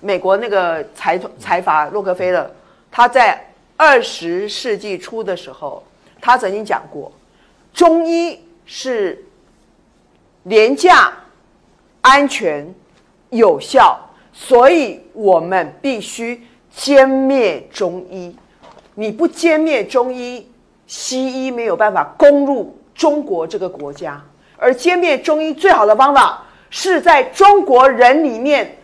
美国那个财阀洛克菲勒，他在20世纪初的时候，他曾经讲过，中医是廉价、安全、有效，所以我们必须歼灭中医。你不歼灭中医，西医没有办法攻入中国这个国家。而歼灭中医最好的方法，是在中国人里面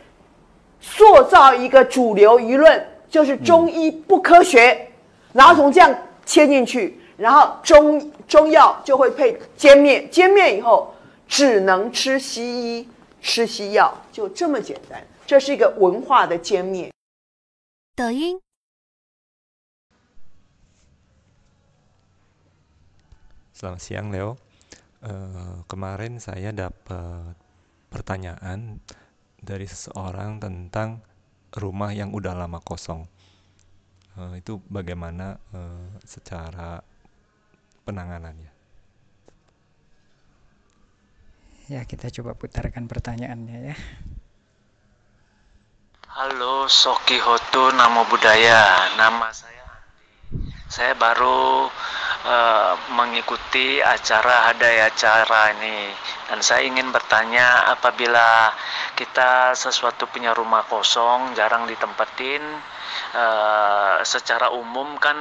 塑造一个主流舆论，就是中医不科学，然后从这样切进去，然后中药就会被歼灭，歼灭以后只能吃西医、吃西药，就这么简单。这是一个文化的歼灭。抖音。Selamat siang Leo. Kemarin saya dapat pertanyaan dari seseorang tentang rumah yang udah lama kosong. Itu bagaimana secara penanganannya? Ya, kita coba putarkan pertanyaannya ya. Halo Soki Hotu Namo Buddhaya, nama saya Andi. Saya baru mengikuti acara Hadaya Acara ini, dan saya ingin bertanya, apabila kita sesuatu punya rumah kosong jarang ditempatin, secara umum kan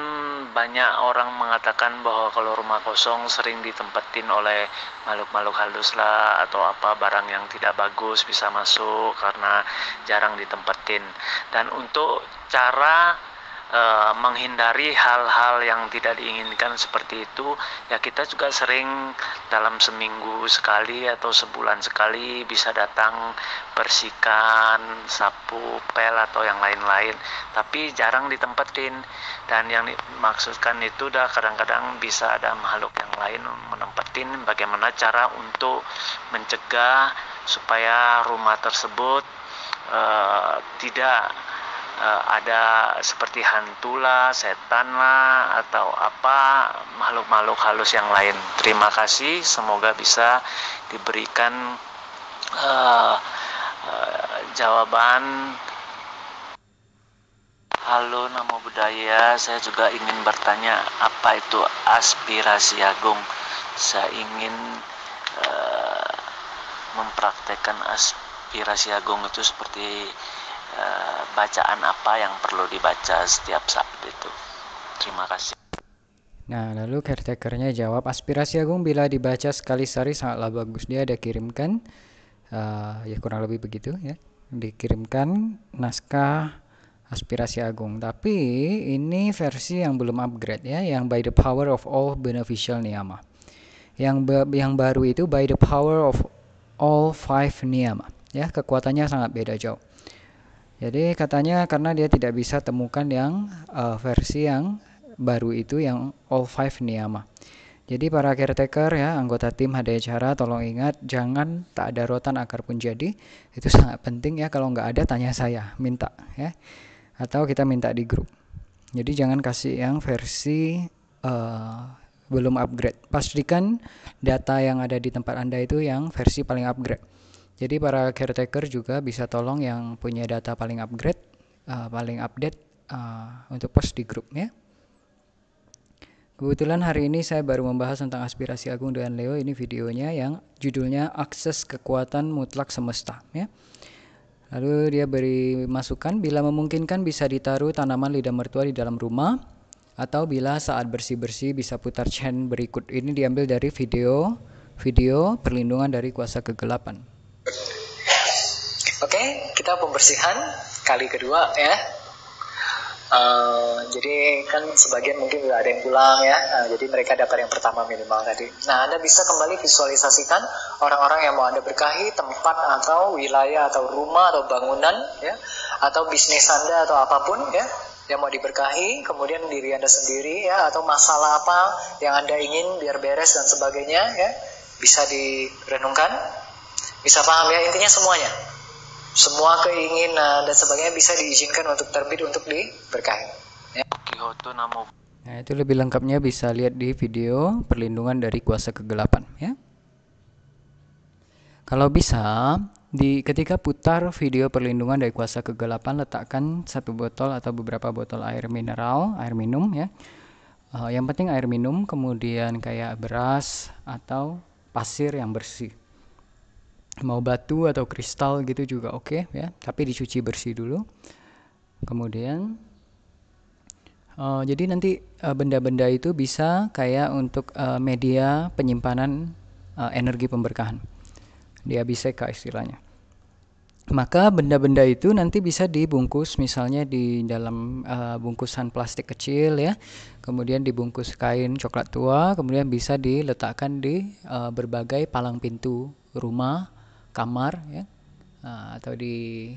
banyak orang mengatakan bahwa kalau rumah kosong sering ditempatin oleh makhluk-makhluk halus lah, atau apa barang yang tidak bagus bisa masuk karena jarang ditempatin. Dan untuk cara menghindari hal-hal yang tidak diinginkan seperti itu, ya kita juga sering dalam seminggu sekali atau sebulan sekali bisa datang bersihkan, sapu, pel atau yang lain-lain, tapi jarang ditempatin. Dan yang dimaksudkan itu udah kadang-kadang bisa ada makhluk yang lain menempatin. Bagaimana cara untuk mencegah supaya rumah tersebut tidak ada seperti hantu lah, setan lah, atau apa makhluk-makhluk halus yang lain. Terima kasih, semoga bisa diberikan jawaban. Halo Namo Buddhaya, saya juga ingin bertanya, apa itu aspirasi agung? Saya ingin mempraktekkan aspirasi agung itu seperti bacaan apa yang perlu dibaca setiap saat itu. Terima kasih. Nah, lalu caretakernya jawab, aspirasi agung bila dibaca sekali sehari sangatlah bagus. Dia ada kirimkan, ya kurang lebih begitu ya, dikirimkan naskah aspirasi agung. Tapi ini versi yang belum upgrade ya, yang by the power of all beneficial niyama. Yang baru itu by the power of all 5 niyama. Ya, kekuatannya sangat beda jauh. Jadi katanya karena dia tidak bisa temukan yang versi yang baru itu yang all 5 niyama. Jadi para caretaker ya, anggota tim Hadaya Acara, tolong ingat jangan tak ada rotan akar pun jadi. Itu sangat penting ya, kalau nggak ada tanya saya, minta ya. Atau kita minta di grup. Jadi jangan kasih yang versi belum upgrade. Pastikan data yang ada di tempat Anda itu yang versi paling upgrade. Jadi para caretaker juga bisa tolong yang punya data paling upgrade, paling update untuk post di grup ya. Kebetulan hari ini saya baru membahas tentang aspirasi agung dengan Leo. Ini videonya yang judulnya Akses Kekuatan Mutlak Semesta ya. Lalu dia beri masukan, bila memungkinkan bisa ditaruh tanaman lidah mertua di dalam rumah, atau bila saat bersih-bersih bisa putar chant berikut. Ini diambil dari video perlindungan dari kuasa kegelapan. Oke, kita pembersihan kali kedua ya. Jadi kan sebagian mungkin udah ada yang pulang ya. Jadi mereka dapat yang pertama minimal tadi. Nah, Anda bisa kembali visualisasikan orang-orang yang mau Anda berkahi, tempat atau wilayah atau rumah atau bangunan ya, atau bisnis Anda atau apapun ya yang mau diberkahi, kemudian diri Anda sendiri ya, atau masalah apa yang Anda ingin biar beres dan sebagainya ya. Bisa direnungkan, bisa paham ya, intinya semuanya. Semua keinginan dan sebagainya bisa diizinkan untuk terbit untuk diberkahi ya. Nah, itu lebih lengkapnya bisa lihat di video perlindungan dari kuasa kegelapan ya. Kalau bisa Ketika putar video perlindungan dari kuasa kegelapan, letakkan 1 botol atau beberapa botol air mineral, air minum ya. Yang penting air minum, kemudian kayak beras atau pasir yang bersih. Mau batu atau kristal gitu juga oke ya, tapi dicuci bersih dulu. Kemudian jadi nanti benda-benda itu bisa kayak untuk media penyimpanan energi pemberkahan. Di abhiseka istilahnya. Maka benda-benda itu nanti bisa dibungkus misalnya di dalam bungkusan plastik kecil ya. Kemudian dibungkus kain coklat tua, kemudian bisa diletakkan di berbagai palang pintu rumah, kamar ya. Atau di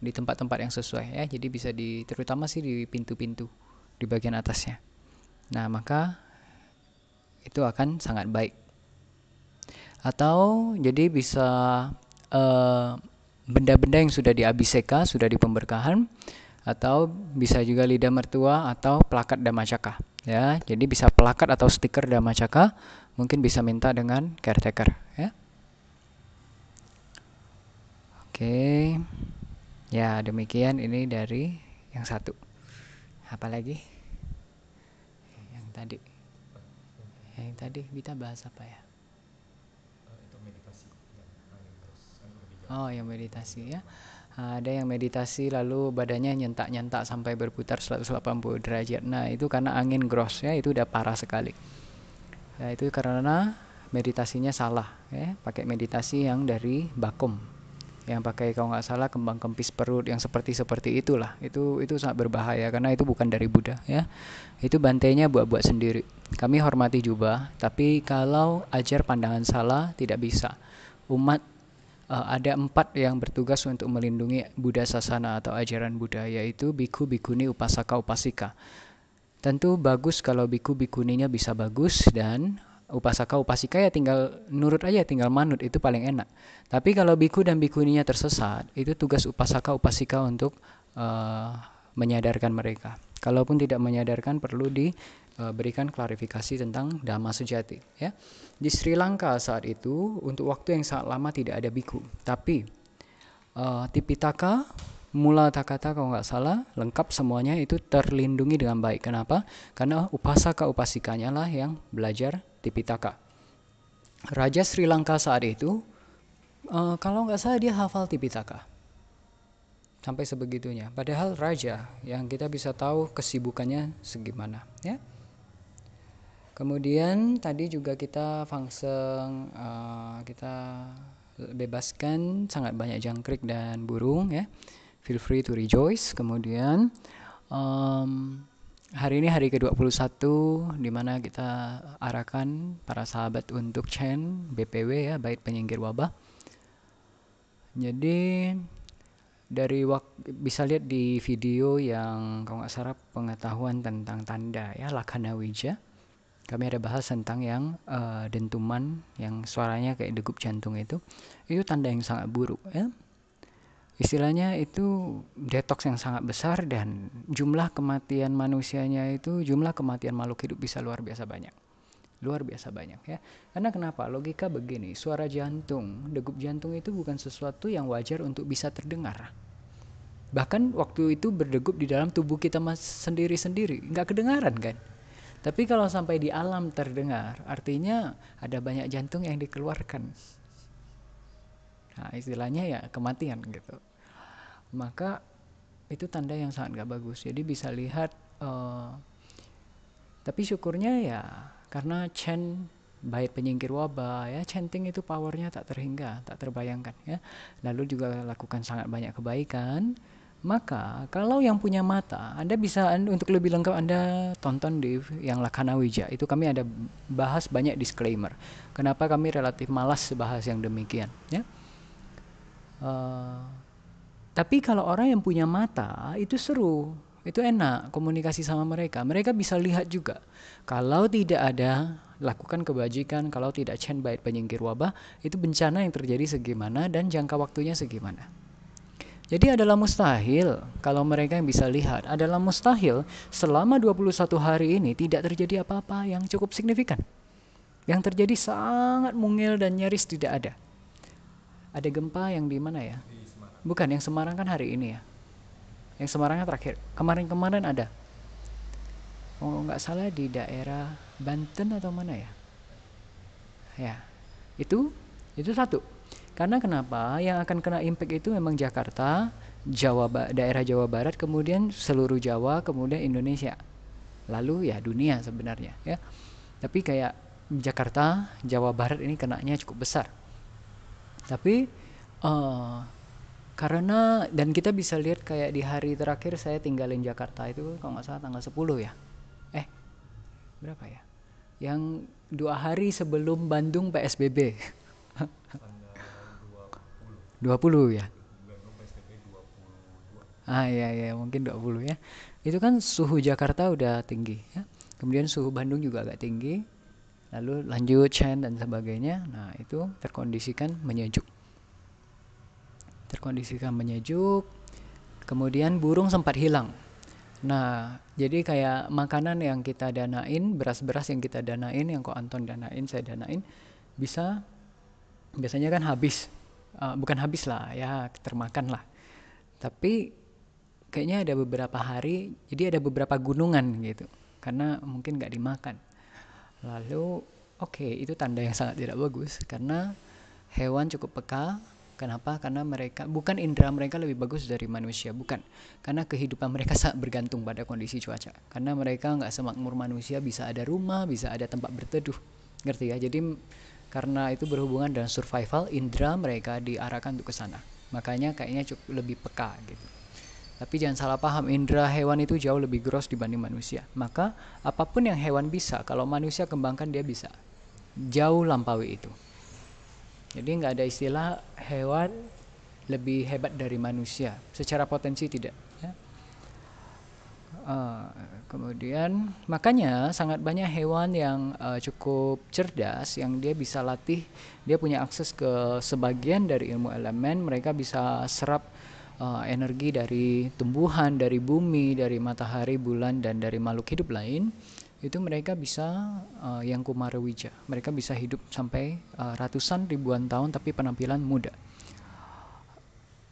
tempat-tempat yang sesuai ya. Jadi bisa terutama sih di pintu-pintu di bagian atasnya. Nah, maka itu akan sangat baik. Atau jadi bisa benda-benda yang sudah di abhiseka, sudah di pemberkahan, atau bisa juga lidah mertua atau plakat Dhammacakka ya. Jadi bisa plakat atau stiker Dhammacakka, mungkin bisa minta dengan caretaker ya. Oke. Ya, demikian ini dari yang satu. Apa lagi? Yang tadi kita bahas apa ya? Oh, yang meditasi ya. Ada yang meditasi lalu badannya nyentak-nyentak sampai berputar 180 derajat. Nah, itu karena angin gross ya, itu udah parah sekali. Ya, itu karena meditasinya salah ya, pakai meditasi yang dari Bakum. Yang pakai kalau nggak salah kembang kempis perut yang seperti itulah. Itu sangat berbahaya karena itu bukan dari Buddha ya. Itu bantainya buat sendiri. Kami hormati juga, tapi kalau ajar pandangan salah tidak bisa. Umat ada 4 yang bertugas untuk melindungi Buddha Sasana atau ajaran Buddha, yaitu biku, bikuni, upasaka, upasika. Tentu bagus kalau biku, bikuninya bisa bagus, dan upasaka, upasika ya tinggal nurut aja, tinggal manut, itu paling enak. Tapi kalau biku dan bikuninya tersesat, itu tugas upasaka, upasika untuk menyadarkan mereka. Kalaupun tidak menyadarkan, perlu diberikan klarifikasi tentang Dhamma sejati ya. Di Sri Lanka saat itu untuk waktu yang sangat lama tidak ada biku, tapi Tipitaka, Mula Takata kalau nggak salah lengkap semuanya itu terlindungi dengan baik. Kenapa? Karena upasaka upasikanya lah yang belajar Tipitaka. Raja Sri Lanka saat itu kalau nggak salah dia hafal Tipitaka sampai sebegitunya. Padahal raja yang kita bisa tahu kesibukannya segimana ya. Kemudian tadi juga kita fangseng, kita bebaskan sangat banyak jangkrik dan burung ya. Feel free to rejoice. Kemudian hari ini hari ke-21 di mana kita arahkan para sahabat untuk chant BPW ya, bait penyingkir wabah. Jadi dari bisa lihat di video yang kalau nggak salah pengetahuan tentang tanda ya, Lakkhana Wija. Kami ada bahas tentang yang dentuman yang suaranya kayak degup jantung itu tanda yang sangat buruk ya. Istilahnya itu detoks yang sangat besar, dan jumlah kematian manusianya itu, jumlah kematian makhluk hidup bisa luar biasa banyak ya. Karena kenapa? Logika begini, suara jantung, degup jantung itu bukan sesuatu yang wajar untuk bisa terdengar. Bahkan waktu itu berdegup di dalam tubuh kita sendiri-sendiri nggak kedengaran kan. Tapi kalau sampai di alam terdengar, artinya ada banyak jantung yang dikeluarkan. Nah, istilahnya ya kematian gitu. Maka itu tanda yang sangat gak bagus. Jadi bisa lihat, tapi syukurnya ya karena chant bait penyingkir wabah ya, chanting itu powernya tak terhingga, tak terbayangkan ya. Lalu juga lakukan sangat banyak kebaikan. Maka kalau yang punya mata, Anda bisa untuk lebih lengkap Anda tonton di yang Lakkhana Wija. Itu kami ada bahas banyak disclaimer. Kenapa kami relatif malas bahas yang demikian ya. Tapi kalau orang yang punya mata itu seru, itu enak komunikasi sama mereka. Mereka bisa lihat juga. Kalau tidak ada lakukan kebajikan, kalau tidak chant bait penyingkir wabah, itu bencana yang terjadi segimana dan jangka waktunya segimana. Jadi adalah mustahil kalau mereka yang bisa lihat, adalah mustahil selama 21 hari ini tidak terjadi apa-apa yang cukup signifikan. Yang terjadi sangat mungil dan nyaris tidak ada. Ada gempa yang di mana ya? Bukan, yang Semarang kan hari ini ya. Yang Semarangnya terakhir. Kemarin-kemarin ada. Oh nggak salah di daerah Banten atau mana ya? Ya, itu satu. Karena kenapa? Yang akan kena impact itu memang Jakarta, daerah Jawa Barat, kemudian seluruh Jawa, kemudian Indonesia. Lalu ya dunia sebenarnya ya. Tapi kayak Jakarta, Jawa Barat ini kenanya cukup besar. Tapi karena dan kita bisa lihat kayak di hari terakhir saya tinggalin Jakarta itu kalau nggak salah tanggal 10 ya. Berapa ya? Yang 2 hari sebelum Bandung PSBB. 20 ya. Ya mungkin 20 ya. Itu kan suhu Jakarta udah tinggi ya. Kemudian suhu Bandung juga agak tinggi. Lalu lanjut Chen dan sebagainya. Nah, itu terkondisikan menyejuk. Kemudian burung sempat hilang. Nah, jadi kayak makanan yang kita danain, beras-beras yang kita danain, yang kok Anton danain, saya danain, biasanya kan habis. Bukan habis lah, ya termakan lah. Tapi kayaknya ada beberapa hari, jadi ada beberapa gunungan gitu. Karena mungkin nggak dimakan. Lalu, itu tanda yang sangat tidak bagus. Karena hewan cukup peka. Kenapa? Karena mereka, bukan indera mereka lebih bagus dari manusia, bukan. Karena kehidupan mereka sangat bergantung pada kondisi cuaca. Karena mereka nggak semakmur manusia, bisa ada rumah, bisa ada tempat berteduh. Ngerti ya? Jadi karena itu berhubungan dengan survival, indera mereka diarahkan untuk ke sana. Makanya kayaknya cukup lebih peka gitu. Tapi jangan salah paham, indera hewan itu jauh lebih gross dibanding manusia. Maka apapun yang hewan bisa, kalau manusia kembangkan dia bisa. Jauh lampaui itu. Jadi nggak ada istilah hewan lebih hebat dari manusia. Secara potensi tidak. Ya. Kemudian makanya sangat banyak hewan yang cukup cerdas, yang dia bisa latih, dia punya akses ke sebagian dari ilmu elemen, mereka bisa serap energi dari tumbuhan, dari bumi, dari matahari, bulan, dan dari makhluk hidup lain. Itu mereka bisa yang Kumarawija, mereka bisa hidup sampai ratusan ribuan tahun tapi penampilan muda.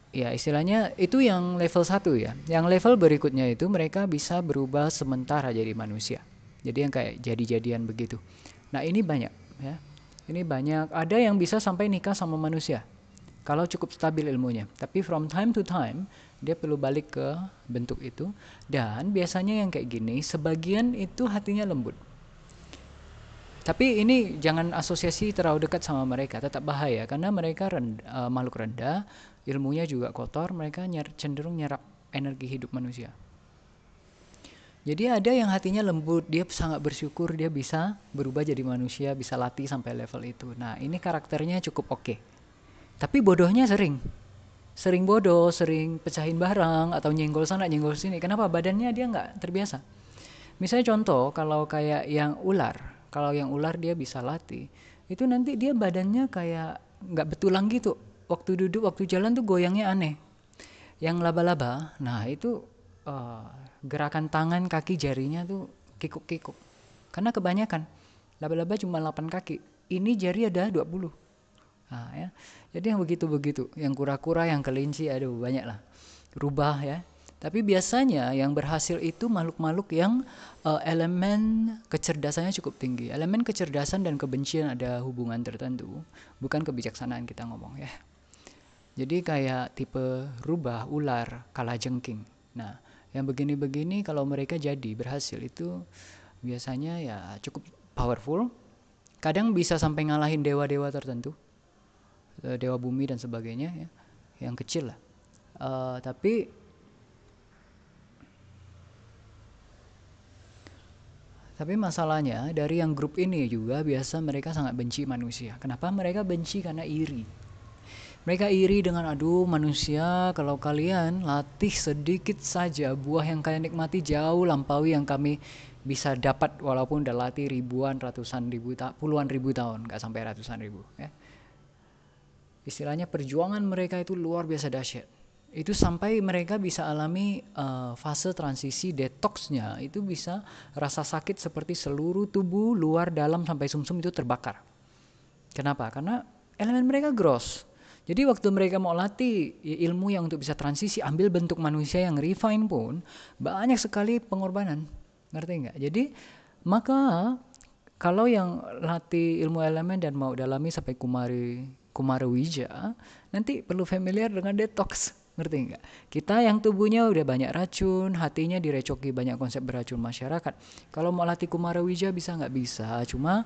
Ya istilahnya itu yang level 1 ya. Yang level berikutnya itu mereka bisa berubah sementara jadi manusia. Jadi yang kayak jadi-jadian begitu. Nah ini banyak ya. Ini banyak. Ada yang bisa sampai nikah sama manusia kalau cukup stabil ilmunya. Tapi from time to time dia perlu balik ke bentuk itu. Dan biasanya yang kayak gini sebagian itu hatinya lembut. Tapi ini jangan asosiasi terlalu dekat sama mereka, tetap bahaya karena mereka makhluk rendah, ilmunya juga kotor, mereka cenderung nyerap energi hidup manusia. Jadi ada yang hatinya lembut, dia sangat bersyukur dia bisa berubah jadi manusia, bisa latih sampai level itu. Nah ini karakternya cukup oke. Tapi bodohnya sering bodoh, sering pecahin barang atau nyenggol sana nyenggol sini. Kenapa? Badannya dia nggak terbiasa. Misalnya contoh kalau kayak yang ular, kalau yang ular dia bisa latih, itu nanti dia badannya kayak nggak betulang gitu. Waktu duduk, waktu jalan tuh goyangnya aneh. Yang laba-laba, nah itu gerakan tangan, kaki, jarinya tuh kikuk-kikuk. Karena kebanyakan laba-laba cuma 8 kaki, ini jari ada 20. Nah, ya. Jadi yang begitu-begitu, yang kura-kura, yang kelinci, aduh banyak lah. Rubah ya. Tapi biasanya yang berhasil itu makhluk-makhluk yang elemen kecerdasannya cukup tinggi. Elemen kecerdasan dan kebencian ada hubungan tertentu, bukan kebijaksanaan kita ngomong ya. Jadi kayak tipe rubah, ular, kalajengking. Nah, yang begini-begini kalau mereka jadi berhasil itu biasanya ya cukup powerful. Kadang bisa sampai ngalahin dewa-dewa tertentu. Dewa bumi dan sebagainya ya. Yang kecil lah. Tapi masalahnya dari yang grup ini juga biasa mereka sangat benci manusia. Kenapa? Mereka benci karena iri. Mereka iri dengan aduh manusia kalau kalian latih sedikit saja buah yang kalian nikmati jauh lampaui yang kami bisa dapat walaupun udah latih ribuan, ratusan ribu, puluhan ribu tahun, gak sampai ratusan ribu ya. Istilahnya perjuangan mereka itu luar biasa dahsyat. Itu sampai mereka bisa alami fase transisi detoxnya, itu bisa rasa sakit seperti seluruh tubuh luar dalam sampai sumsum itu terbakar. Kenapa? Karena elemen mereka gross. Jadi waktu mereka mau latih ilmu yang untuk bisa transisi ambil bentuk manusia yang refine pun banyak sekali pengorbanan, ngerti nggak? Jadi maka kalau yang latih ilmu elemen dan mau dalami sampai Kumarawija, nanti perlu familiar dengan detox, ngerti nggak? Kita yang tubuhnya udah banyak racun, hatinya direcoki banyak konsep beracun masyarakat. Kalau mau latih Kumarawija bisa nggak? Bisa, cuma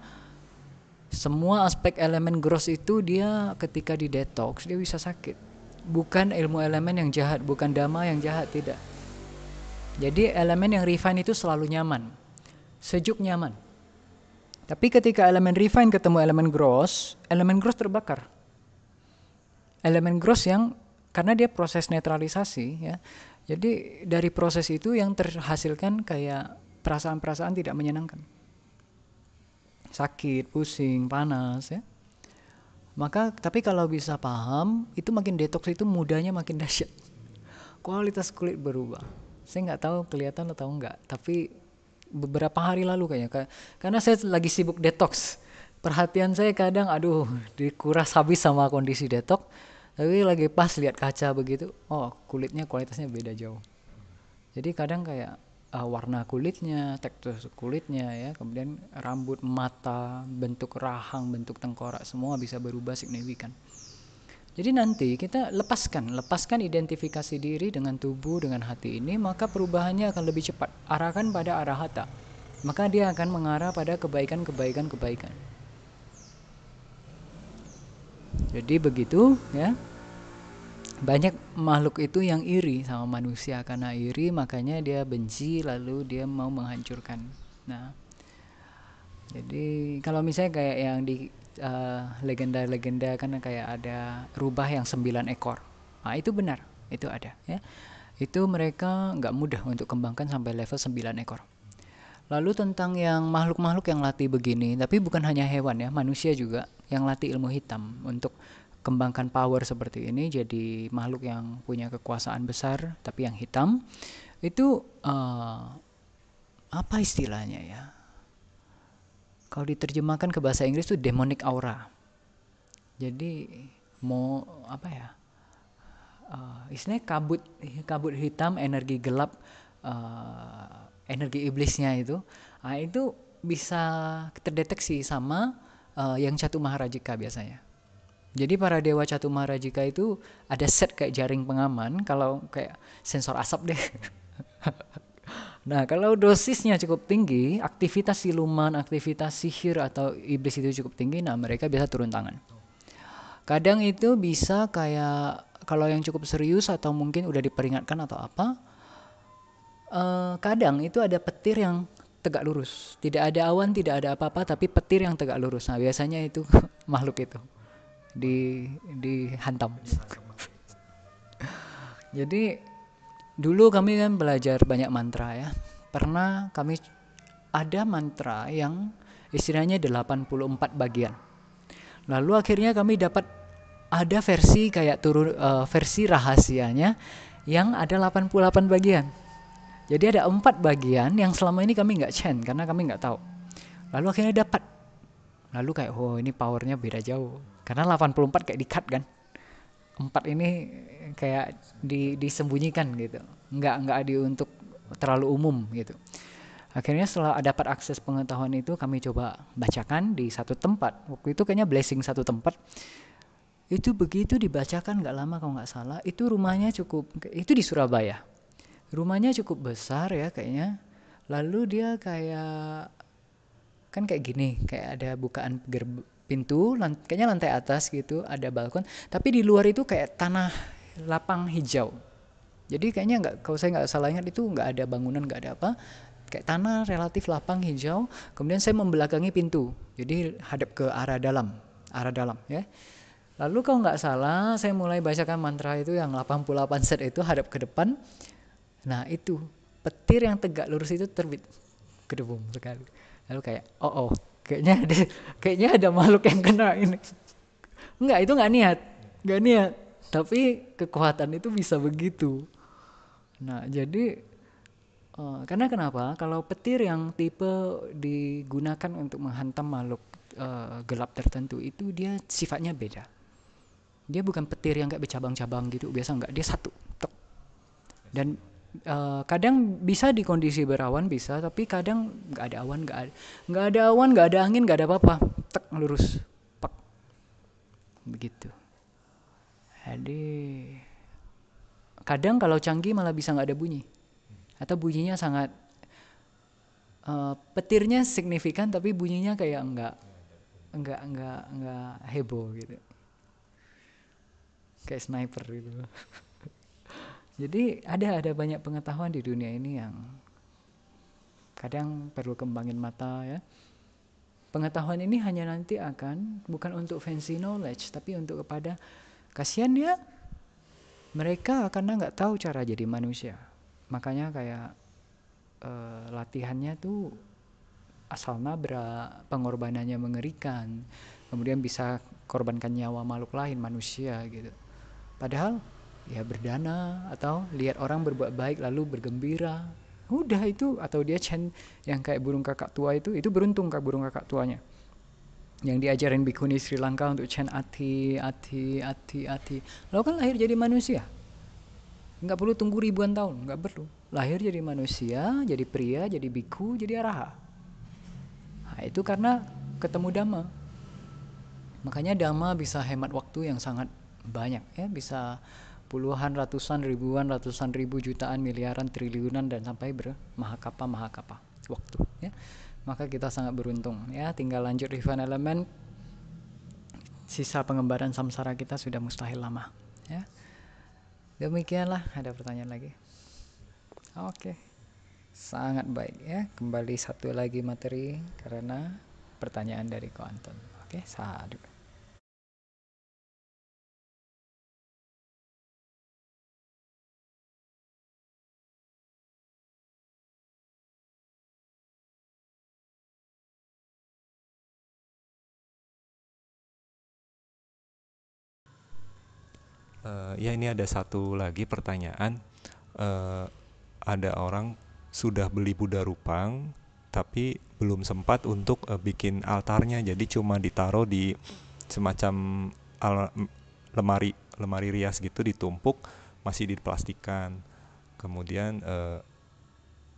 semua aspek elemen gross itu dia ketika di detox dia bisa sakit. Bukan ilmu elemen yang jahat, bukan dhamma yang jahat, tidak. Jadi elemen yang refine itu selalu nyaman, sejuk nyaman. Tapi ketika elemen refine ketemu elemen gross terbakar. Elemen gross yang karena dia proses netralisasi ya. Jadi dari proses itu yang terhasilkan kayak perasaan-perasaan tidak menyenangkan. Sakit, pusing, panas ya. Maka tapi kalau bisa paham, itu makin detox itu mudahnya makin dahsyat. Kualitas kulit berubah. Saya nggak tahu kelihatan atau enggak, tapi beberapa hari lalu kayaknya karena saya lagi sibuk detox. Perhatian saya kadang dikuras habis sama kondisi detox. Tapi lagi pas lihat kaca begitu, kulitnya kualitasnya beda jauh. Jadi kadang kayak warna kulitnya, tekstur kulitnya ya, kemudian rambut, mata, bentuk rahang, bentuk tengkorak semua bisa berubah signifikan. Jadi nanti kita lepaskan identifikasi diri dengan tubuh, dengan hati ini, maka perubahannya akan lebih cepat. Arahkan pada arahata. Maka dia akan mengarah pada kebaikan. Jadi begitu ya. Banyak makhluk itu yang iri sama manusia, karena iri makanya dia benci lalu dia mau menghancurkan. Nah, jadi kalau misalnya kayak yang di legenda-legenda kan kayak ada rubah yang 9 ekor. Nah, itu benar, itu ada ya. Itu mereka nggak mudah untuk kembangkan sampai level 9 ekor. Lalu tentang yang makhluk-makhluk yang latih begini, tapi bukan hanya hewan ya, manusia juga yang latih ilmu hitam untuk kembangkan power seperti ini, jadi makhluk yang punya kekuasaan besar tapi yang hitam itu apa istilahnya ya, kalau diterjemahkan ke bahasa Inggris itu demonic aura. Jadi mau apa ya, istilahnya kabut hitam, energi gelap, energi iblisnya itu bisa terdeteksi sama yang Catu Maharajika biasanya. Jadi para dewa Catu Maharajika itu ada set kayak jaring pengaman, kalau kayak sensor asap deh. Nah, kalau dosisnya cukup tinggi, aktivitas siluman, aktivitas sihir atau iblis itu cukup tinggi, nah mereka biasa turun tangan. Kadang itu bisa kayak kalau yang cukup serius atau mungkin udah diperingatkan atau apa, kadang itu ada petir yang tegak lurus. Tidak ada awan, tidak ada apa-apa, tapi petir yang tegak lurus. Nah, biasanya itu makhluk itu dihantam. Jadi dulu kami kan belajar banyak mantra ya. Pernah kami ada mantra yang istilahnya 84 bagian. Lalu akhirnya kami dapat ada versi kayak versi rahasianya yang ada 88 bagian. Jadi ada 4 bagian yang selama ini kami nggak chant karena kami nggak tahu. Lalu akhirnya dapat. Lalu kayak ini powernya beda jauh. Karena 84 kayak di-cut kan. 4 ini kayak disembunyikan gitu. Enggak untuk terlalu umum gitu. Akhirnya setelah dapat akses pengetahuan itu kami coba bacakan di satu tempat. Waktu itu kayaknya blessing satu tempat. Itu begitu dibacakan enggak lama kalau enggak salah, itu rumahnya itu di Surabaya. Rumahnya cukup besar ya kayaknya. Lalu dia kayak gini, kayak ada bukaan pintu, kayaknya lantai atas gitu, ada balkon, tapi di luar itu kayak tanah lapang hijau. Jadi kayaknya kalau saya nggak salah ingat itu nggak ada bangunan, nggak ada apa, kayak tanah relatif lapang hijau. Kemudian saya membelakangi pintu, jadi hadap ke arah dalam ya. Lalu kalau nggak salah saya mulai bacakan mantra itu yang 88 set itu hadap ke depan. Nah itu petir yang tegak lurus itu terbit kedebum sekali. Lalu kayak kayaknya ada makhluk yang kena ini. Enggak, itu nggak niat. Tapi kekuatan itu bisa begitu. Nah, jadi karena kenapa? Kalau petir yang tipe digunakan untuk menghantam makhluk gelap tertentu itu dia sifatnya beda. Dia bukan petir yang kayak bercabang-cabang gitu, biasa enggak, dia satu. Tek. Dan kadang bisa di kondisi berawan bisa, tapi kadang nggak ada awan, nggak ada awan, nggak ada angin, nggak ada apa-apa, tek lurus, pak, begitu. Jadi kadang kalau canggih malah bisa nggak ada bunyi, atau bunyinya sangat petirnya signifikan, tapi bunyinya kayak nggak heboh gitu, kayak sniper gitu. Jadi ada banyak pengetahuan di dunia ini yang kadang perlu kembangin mata ya. Pengetahuan ini hanya nanti akan bukan untuk fancy knowledge, tapi untuk kepada kasihan dia, mereka karena nggak tahu cara jadi manusia. Makanya kayak latihannya tuh asal nabrak, pengorbanannya mengerikan, kemudian bisa korbankan nyawa makhluk lain, manusia gitu. Padahal ya berdana, atau lihat orang berbuat baik lalu bergembira, udah itu. Atau dia chant yang kayak burung kakak tua itu beruntung kak burung kakak tuanya yang diajarin bikuni Sri Lanka untuk chant ati. Lalu kan lahir jadi manusia, nggak perlu tunggu ribuan tahun, nggak perlu, lahir jadi manusia, jadi pria, jadi biku, jadi araha. Nah, itu karena ketemu Dhamma. Makanya Dhamma bisa hemat waktu yang sangat banyak ya, bisa puluhan, ratusan, ribuan, ratusan ribu, jutaan, miliaran, triliunan, dan sampai bermahakapa waktu ya. Maka kita sangat beruntung ya, tinggal lanjut Refine Element, sisa pengembaraan samsara kita sudah mustahil lama ya. Demikianlah, ada pertanyaan lagi? Oke. Sangat baik ya, kembali satu lagi materi karena pertanyaan dari Ko Anton. Oke, sadu. Ya ini ada satu lagi pertanyaan. Ada orang sudah beli Buddha Rupang tapi belum sempat untuk bikin altarnya, jadi cuma ditaruh di semacam lemari rias gitu, ditumpuk, masih diplastikan. Kemudian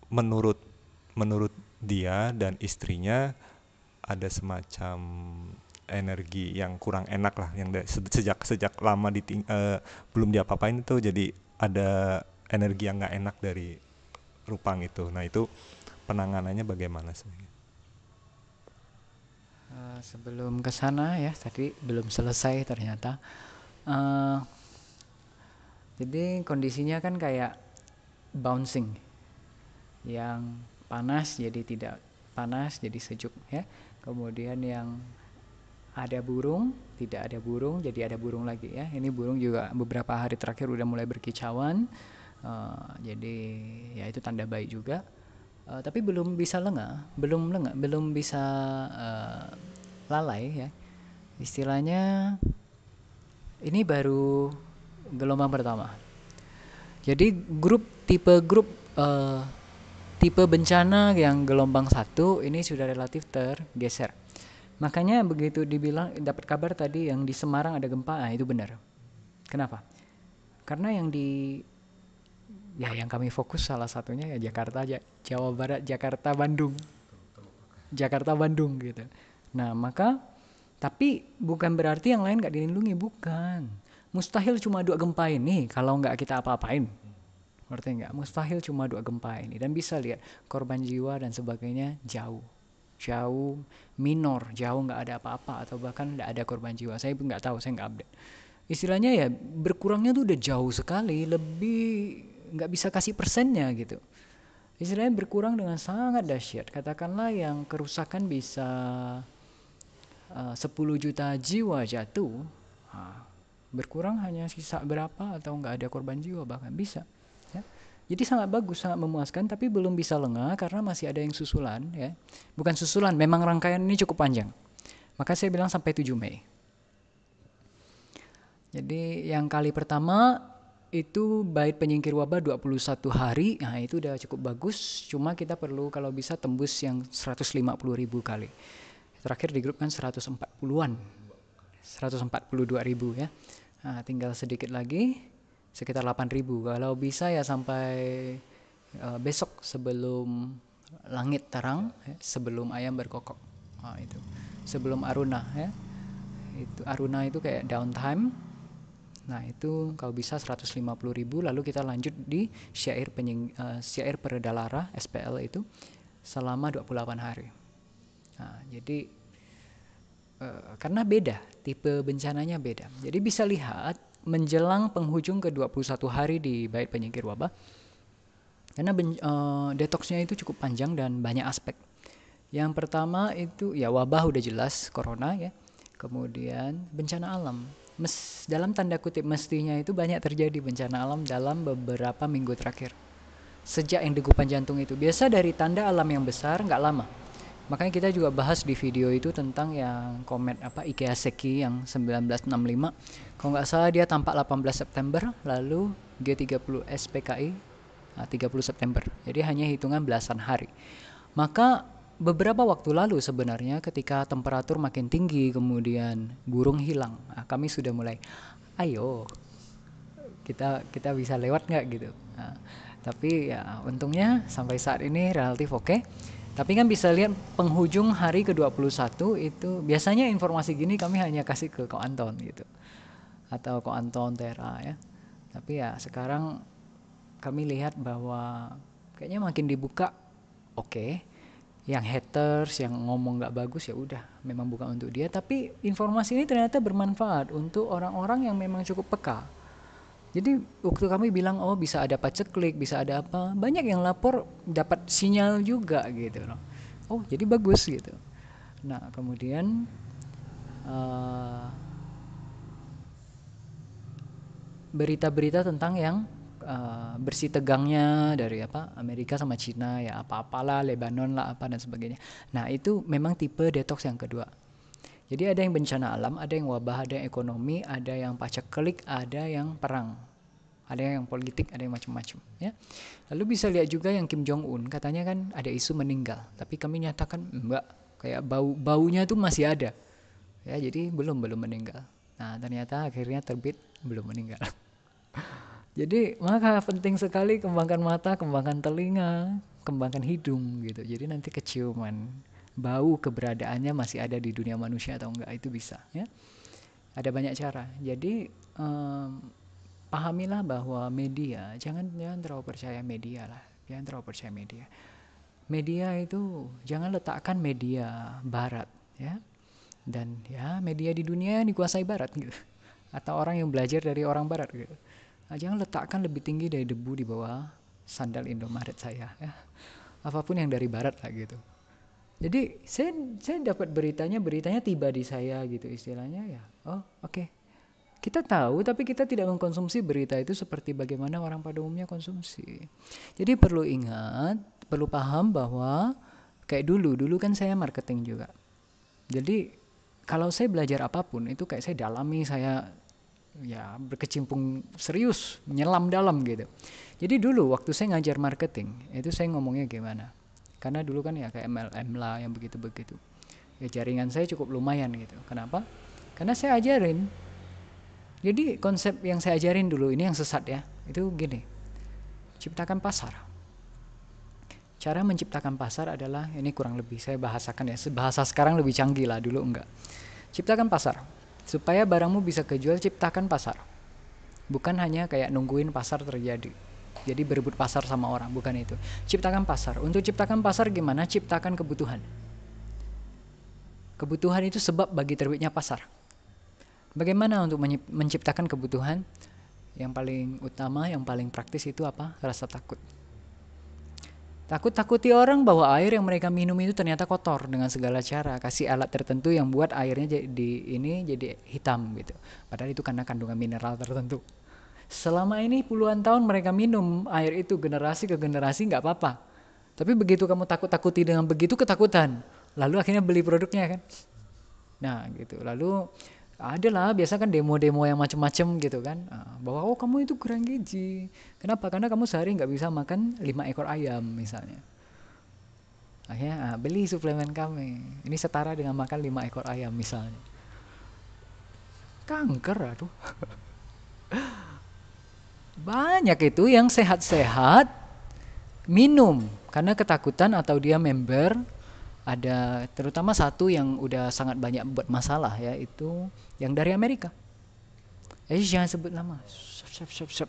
menurut dia dan istrinya ada semacam energi yang kurang enak lah, yang sejak lama belum diapa-apain itu, jadi ada energi yang nggak enak dari Rupang itu. Nah itu penanganannya bagaimana sebenarnya? Sebelum ke sana ya, tadi belum selesai ternyata. Jadi kondisinya kan kayak bouncing, yang panas jadi tidak panas, jadi sejuk ya. Kemudian yang ada burung, tidak ada burung, jadi ada burung lagi ya. Ini burung juga beberapa hari terakhir udah mulai berkicauan, jadi ya itu tanda baik juga. Tapi belum bisa belum bisa lalai ya. Istilahnya ini baru gelombang pertama. Jadi tipe bencana yang gelombang 1 ini sudah relatif tergeser. Makanya begitu dibilang dapat kabar tadi yang di Semarang ada gempa, itu benar. Kenapa? Karena yang kami fokus salah satunya ya Jakarta, Jawa Barat, Jakarta Bandung gitu. Nah maka, tapi bukan berarti yang lain gak dilindungi, bukan. Mustahil cuma 2 gempa ini kalau nggak kita apa-apain. Ngerti nggak? Mustahil cuma 2 gempa ini. Dan bisa lihat korban jiwa dan sebagainya jauh minor, jauh nggak ada apa-apa, atau bahkan nggak ada korban jiwa. Saya nggak tahu, saya nggak update. Istilahnya ya berkurangnya tuh udah jauh sekali, lebih nggak bisa kasih persennya gitu. Istilahnya berkurang dengan sangat dahsyat. Katakanlah yang kerusakan bisa 10 juta jiwa jatuh, berkurang hanya sisa berapa, atau nggak ada korban jiwa bahkan bisa ya. Jadi sangat bagus, sangat memuaskan, tapi belum bisa lengah karena masih ada yang susulan ya. Bukan susulan, memang rangkaian ini cukup panjang. Maka saya bilang sampai 7 Mei. Jadi yang kali pertama itu bait penyingkir wabah 21 hari. Nah, itu udah cukup bagus. Cuma kita perlu kalau bisa tembus yang 150.000 kali. Terakhir di grup kan 140-an. 142.000 ya. Nah, tinggal sedikit lagi, sekitar 8.000. Kalau bisa ya sampai besok sebelum langit terang, ya, sebelum ayam berkokok. Nah, itu sebelum aruna ya. Itu aruna itu kayak downtime. Nah, itu kalau bisa 150.000, lalu kita lanjut di syair peredalara SPL itu selama 28 hari. Nah, jadi karena beda, tipe bencananya beda. Jadi bisa lihat menjelang penghujung ke 21 hari di Bait Penyingkir Wabah, karena detoksnya itu cukup panjang dan banyak aspek. Yang pertama itu ya wabah udah jelas, corona ya. Kemudian bencana alam. Dalam tanda kutip mestinya itu banyak terjadi bencana alam dalam beberapa minggu terakhir. Sejak yang degupan jantung itu. Biasa dari tanda alam yang besar nggak lama. Makanya kita juga bahas di video itu tentang yang komet Ikea Seki yang 1965. Kalau nggak salah dia tampak 18 September, lalu G30 SPKI 30 September. Jadi hanya hitungan belasan hari. Maka beberapa waktu lalu sebenarnya ketika temperatur makin tinggi, kemudian burung hilang, kami sudah mulai, ayo kita bisa lewat nggak gitu. Tapi ya untungnya sampai saat ini relatif oke. Tapi kan bisa lihat penghujung hari ke-21 itu biasanya informasi gini kami hanya kasih ke Ko Anton gitu. Atau Ko Anton Tera ya. Tapi ya sekarang kami lihat bahwa kayaknya makin dibuka oke. Yang haters yang ngomong nggak bagus ya udah memang bukan untuk dia. Tapi informasi ini ternyata bermanfaat untuk orang-orang yang memang cukup peka. Jadi waktu kami bilang oh bisa ada paceklik, bisa ada apa, banyak yang lapor dapat sinyal juga gitu loh. Oh jadi bagus gitu. Nah kemudian berita-berita tentang yang bersih tegangnya dari Amerika sama Cina ya apa-apalah, Lebanon lah apa dan sebagainya. Nah itu memang tipe detox yang kedua. Jadi ada yang bencana alam, ada yang wabah, ada yang ekonomi, ada yang paceklik, ada yang perang, ada yang politik, ada yang macam-macam. Ya. Lalu bisa lihat juga yang Kim Jong Un, katanya kan ada isu meninggal, tapi kami nyatakan enggak, kayak baunya tuh masih ada. Ya, jadi belum meninggal. Nah ternyata akhirnya terbit belum meninggal. Jadi maka penting sekali kembangkan mata, kembangkan telinga, kembangkan hidung gitu. Jadi nanti keciuman. Bau keberadaannya masih ada di dunia manusia atau enggak itu bisa ya. Ada banyak cara. Jadi pahamilah bahwa media jangan terlalu percaya media lah. Jangan terlalu percaya media. Media itu jangan letakkan media barat ya. Dan ya media di dunia dikuasai barat gitu. Atau orang yang belajar dari orang barat gitu. Nah, jangan letakkan lebih tinggi dari debu di bawah sandal Indomaret saya ya. Apapun yang dari barat lah gitu. Jadi saya dapat beritanya tiba di saya gitu istilahnya ya. Oh oke. Kita tahu tapi kita tidak mengkonsumsi berita itu seperti bagaimana orang pada umumnya konsumsi. Jadi perlu ingat, perlu paham bahwa kayak dulu kan saya marketing juga. Jadi kalau saya belajar apapun itu kayak saya dalami, saya ya berkecimpung serius, menyelam dalam gitu. Jadi dulu waktu saya ngajar marketing itu saya ngomongnya gimana? Karena dulu kan ya kayak MLM lah yang begitu-begitu. Ya jaringan saya cukup lumayan gitu. Kenapa? Karena saya ajarin. Jadi konsep yang saya ajarin dulu ini yang sesat ya. Itu gini. Ciptakan pasar. Cara menciptakan pasar adalah ini kurang lebih saya bahasakan ya. Bahasa sekarang lebih canggih lah, dulu enggak. Ciptakan pasar. Supaya barangmu bisa kejual, ciptakan pasar. Bukan hanya kayak nungguin pasar terjadi. Jadi berebut pasar sama orang, bukan itu. Ciptakan pasar. Untuk ciptakan pasar gimana? Ciptakan kebutuhan. Kebutuhan itu sebab bagi terbitnya pasar. Bagaimana untuk menciptakan kebutuhan? Yang paling utama, yang paling praktis itu apa? Rasa takut. Takut-takuti orang bahwa air yang mereka minum itu ternyata kotor dengan segala cara. Kasih alat tertentu yang buat airnya jadi hitam gitu. Padahal itu karena kandungan mineral tertentu. Selama ini puluhan tahun mereka minum air itu generasi ke generasi nggak apa-apa. Tapi begitu kamu takut-takuti dengan begitu ketakutan, lalu akhirnya beli produknya kan. Nah gitu. Lalu adalah biasa kan demo-demo yang macam-macam gitu kan. Bahwa kamu itu kurang gizi. Kenapa? Karena kamu sehari nggak bisa makan 5 ekor ayam misalnya. Akhirnya beli suplemen kami. Ini setara dengan makan 5 ekor ayam misalnya. Kanker aduh. Banyak itu yang sehat-sehat minum karena ketakutan atau dia member. Ada terutama satu yang udah sangat banyak buat masalah ya, itu yang dari Amerika. Jangan sebut nama.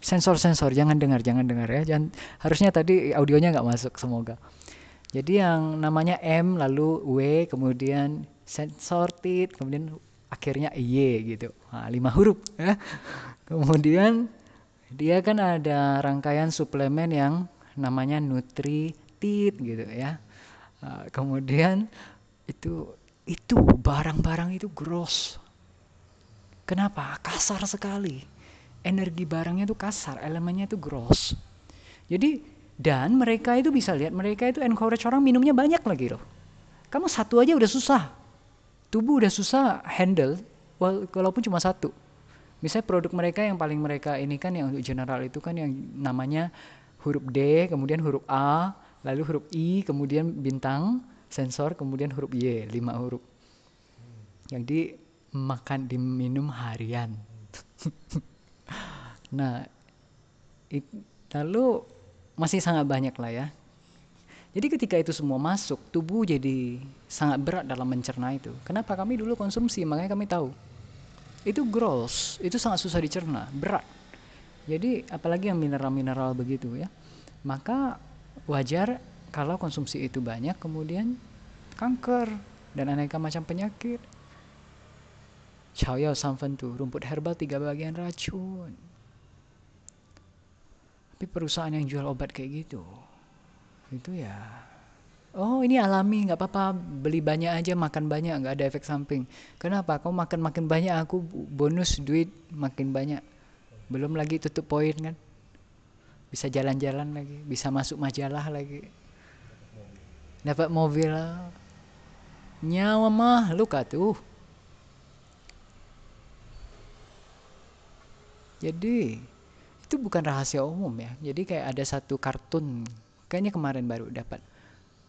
Sensor, jangan dengar ya. Harusnya tadi audionya nggak masuk, semoga. Jadi yang namanya M lalu W kemudian sensorted kemudian akhirnya Y gitu. 5 huruf ya. Kemudian dia kan ada rangkaian suplemen yang namanya Nutritit gitu ya. Kemudian itu barang-barang itu gross. Kenapa? Kasar sekali. Energi barangnya itu kasar, elemennya itu gross. Jadi dan mereka itu bisa lihat, mereka itu encourage orang minumnya banyak lagi loh. Kamu satu aja udah susah. Tubuh udah susah handle walaupun cuma satu. Misalnya produk mereka yang paling mereka ini kan yang untuk general itu kan yang namanya huruf D, kemudian huruf A, lalu huruf I, kemudian bintang, sensor, kemudian huruf Y, 5 huruf. Yang diminum harian. Nah, lalu masih sangat banyak lah ya. Jadi ketika itu semua masuk, tubuh jadi sangat berat dalam mencerna itu. Kenapa? Kami dulu konsumsi, makanya kami tahu. Itu gross, itu sangat susah dicerna, berat. Jadi apalagi yang mineral-mineral begitu ya. Maka wajar kalau konsumsi itu banyak, kemudian kanker dan aneka macam penyakit. Chow Yao Sanfen tuh, rumput herbal 3 bagian racun. Tapi perusahaan yang jual obat kayak gitu, itu ya, oh ini alami, nggak apa-apa, beli banyak aja, makan banyak, nggak ada efek samping. Kenapa? Kau makin banyak, aku bonus duit makin banyak. Belum lagi tutup poin kan, bisa jalan-jalan lagi, bisa masuk majalah lagi, dapat mobil, nyawa makhluk tuh. Jadi itu bukan rahasia umum ya. Jadi kayak ada satu kartun, kayaknya kemarin baru dapat.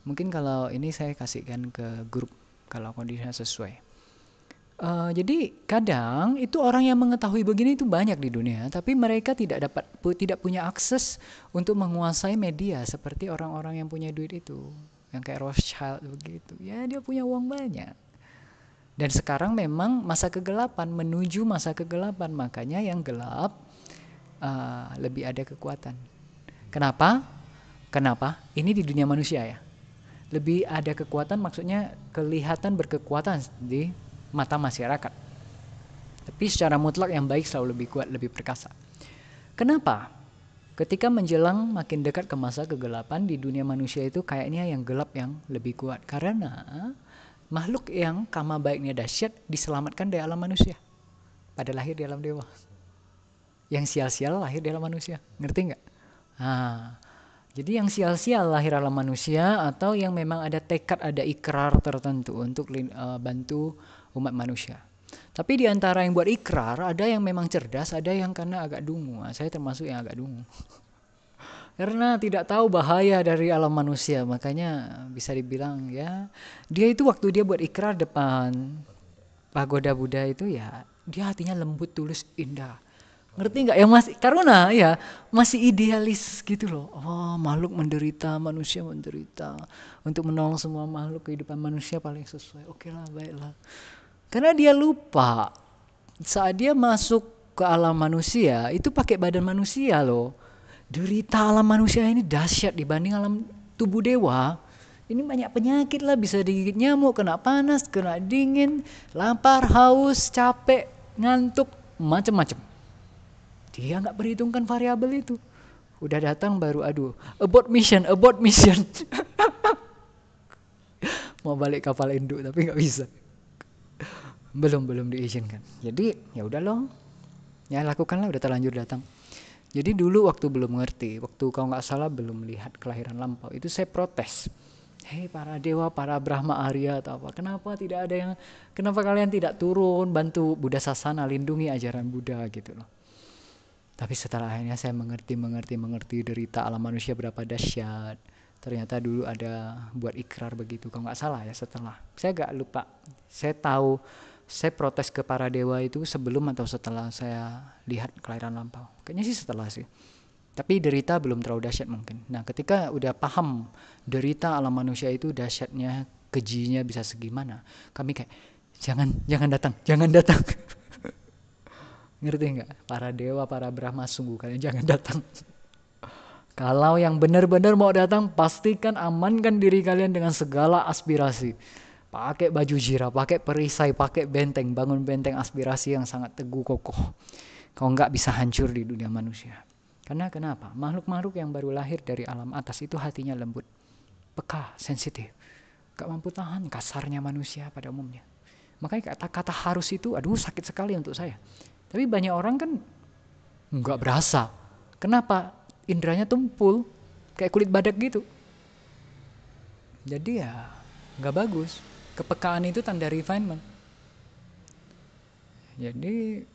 Mungkin kalau ini saya kasihkan ke grup kalau kondisinya sesuai. Jadi kadang itu orang yang mengetahui begini itu banyak di dunia, tapi mereka tidak punya akses untuk menguasai media seperti orang-orang yang punya duit itu, yang kayak Rothschild begitu. Ya dia punya uang banyak. Dan sekarang memang masa kegelapan, menuju masa kegelapan, makanya yang gelap lebih ada kekuatan. Kenapa? Ini di dunia manusia ya. Lebih ada kekuatan maksudnya kelihatan berkekuatan di mata masyarakat. Tapi secara mutlak yang baik selalu lebih kuat, lebih perkasa. Kenapa? Ketika menjelang makin dekat ke masa kegelapan di dunia manusia itu kayaknya yang gelap yang lebih kuat. Karena makhluk yang karma baiknya dahsyat diselamatkan dari alam manusia. Pada lahir di alam dewa. Yang sial-sial lahir di alam manusia. Ngerti nggak? Jadi yang sial-sial lahir alam manusia atau yang memang ada tekad, ada ikrar tertentu untuk bantu umat manusia. Tapi di antara yang buat ikrar ada yang memang cerdas, ada yang karena agak dungu. Saya termasuk yang agak dungu. Karena tidak tahu bahaya dari alam manusia, makanya bisa dibilang ya, dia itu waktu dia buat ikrar depan pagoda Buddha itu ya, dia hatinya lembut, tulus, indah. Ngerti nggak? Yang masih karena ya masih idealis gitu loh. Oh, makhluk menderita, manusia menderita. Untuk menolong semua makhluk, kehidupan manusia paling sesuai. Oke lah, baiklah. Karena dia lupa saat dia masuk ke alam manusia itu pakai badan manusia loh. Derita alam manusia ini dahsyat dibanding alam tubuh dewa. Ini banyak penyakit lah, bisa digigit nyamuk, kena panas, kena dingin, lapar, haus, capek, ngantuk, macam-macam. Dia nggak perhitungkan variabel itu. Udah datang baru abort mission. Mau balik kapal induk tapi nggak bisa. Belum diizinkan. Jadi ya udah loh. Ya lakukanlah, udah terlanjur datang. Jadi dulu waktu belum ngerti, waktu kalau nggak salah belum lihat kelahiran lampau, itu saya protes. Hei para dewa, para Brahma Arya atau apa, kenapa kalian tidak turun bantu Buddha Sasana, lindungi ajaran Buddha gitu loh. Tapi setelah akhirnya saya mengerti derita alam manusia berapa dahsyat. Ternyata dulu ada buat ikrar begitu, kalau nggak salah ya setelah. Saya agak lupa. Saya tahu, saya protes ke para dewa itu sebelum atau setelah saya lihat kelahiran lampau. Kayaknya sih setelah sih. Tapi derita belum terlalu dahsyat mungkin. Nah, ketika udah paham derita alam manusia itu dahsyatnya, kejinya bisa segimana, kami kayak jangan datang. Ngerti nggak? Para dewa, para Brahma, sungguh kalian jangan datang. Kalau yang benar-benar mau datang, pastikan amankan diri kalian dengan segala aspirasi. Pakai baju zirah, pakai perisai, pakai benteng, bangun benteng aspirasi yang sangat teguh kokoh. Kau nggak bisa hancur di dunia manusia. Karena kenapa? Makhluk-makhluk yang baru lahir dari alam atas itu hatinya lembut, peka, sensitif. Gak mampu tahan kasarnya manusia pada umumnya. Makanya kata-kata harus itu, aduh sakit sekali untuk saya. Tapi banyak orang kan nggak berasa. Kenapa? Indranya tumpul, kayak kulit badak gitu. Jadi ya nggak bagus. Kepekaan itu tanda refinement. Jadi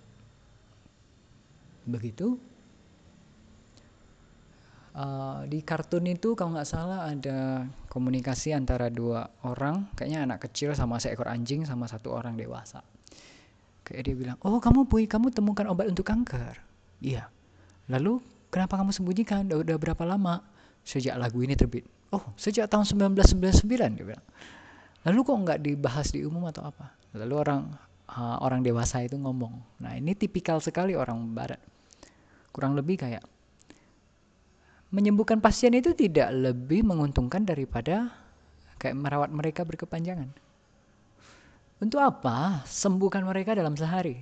begitu. Di kartun itu kalau nggak salah ada komunikasi antara dua orang, kayaknya anak kecil sama seekor anjing sama satu orang dewasa. Kayak dia bilang, oh kamu temukan obat untuk kanker. Iya. Lalu kenapa kamu sembunyikan? Udah berapa lama? Sejak lagu ini terbit. Oh, sejak tahun 1999 dia bilang. Lalu kok nggak dibahas di umum atau apa? Lalu orang dewasa itu ngomong. Nah ini tipikal sekali orang barat. Kurang lebih kayak menyembuhkan pasien itu tidak lebih menguntungkan daripada kayak merawat mereka berkepanjangan. Untuk apa? Sembuhkan mereka dalam sehari.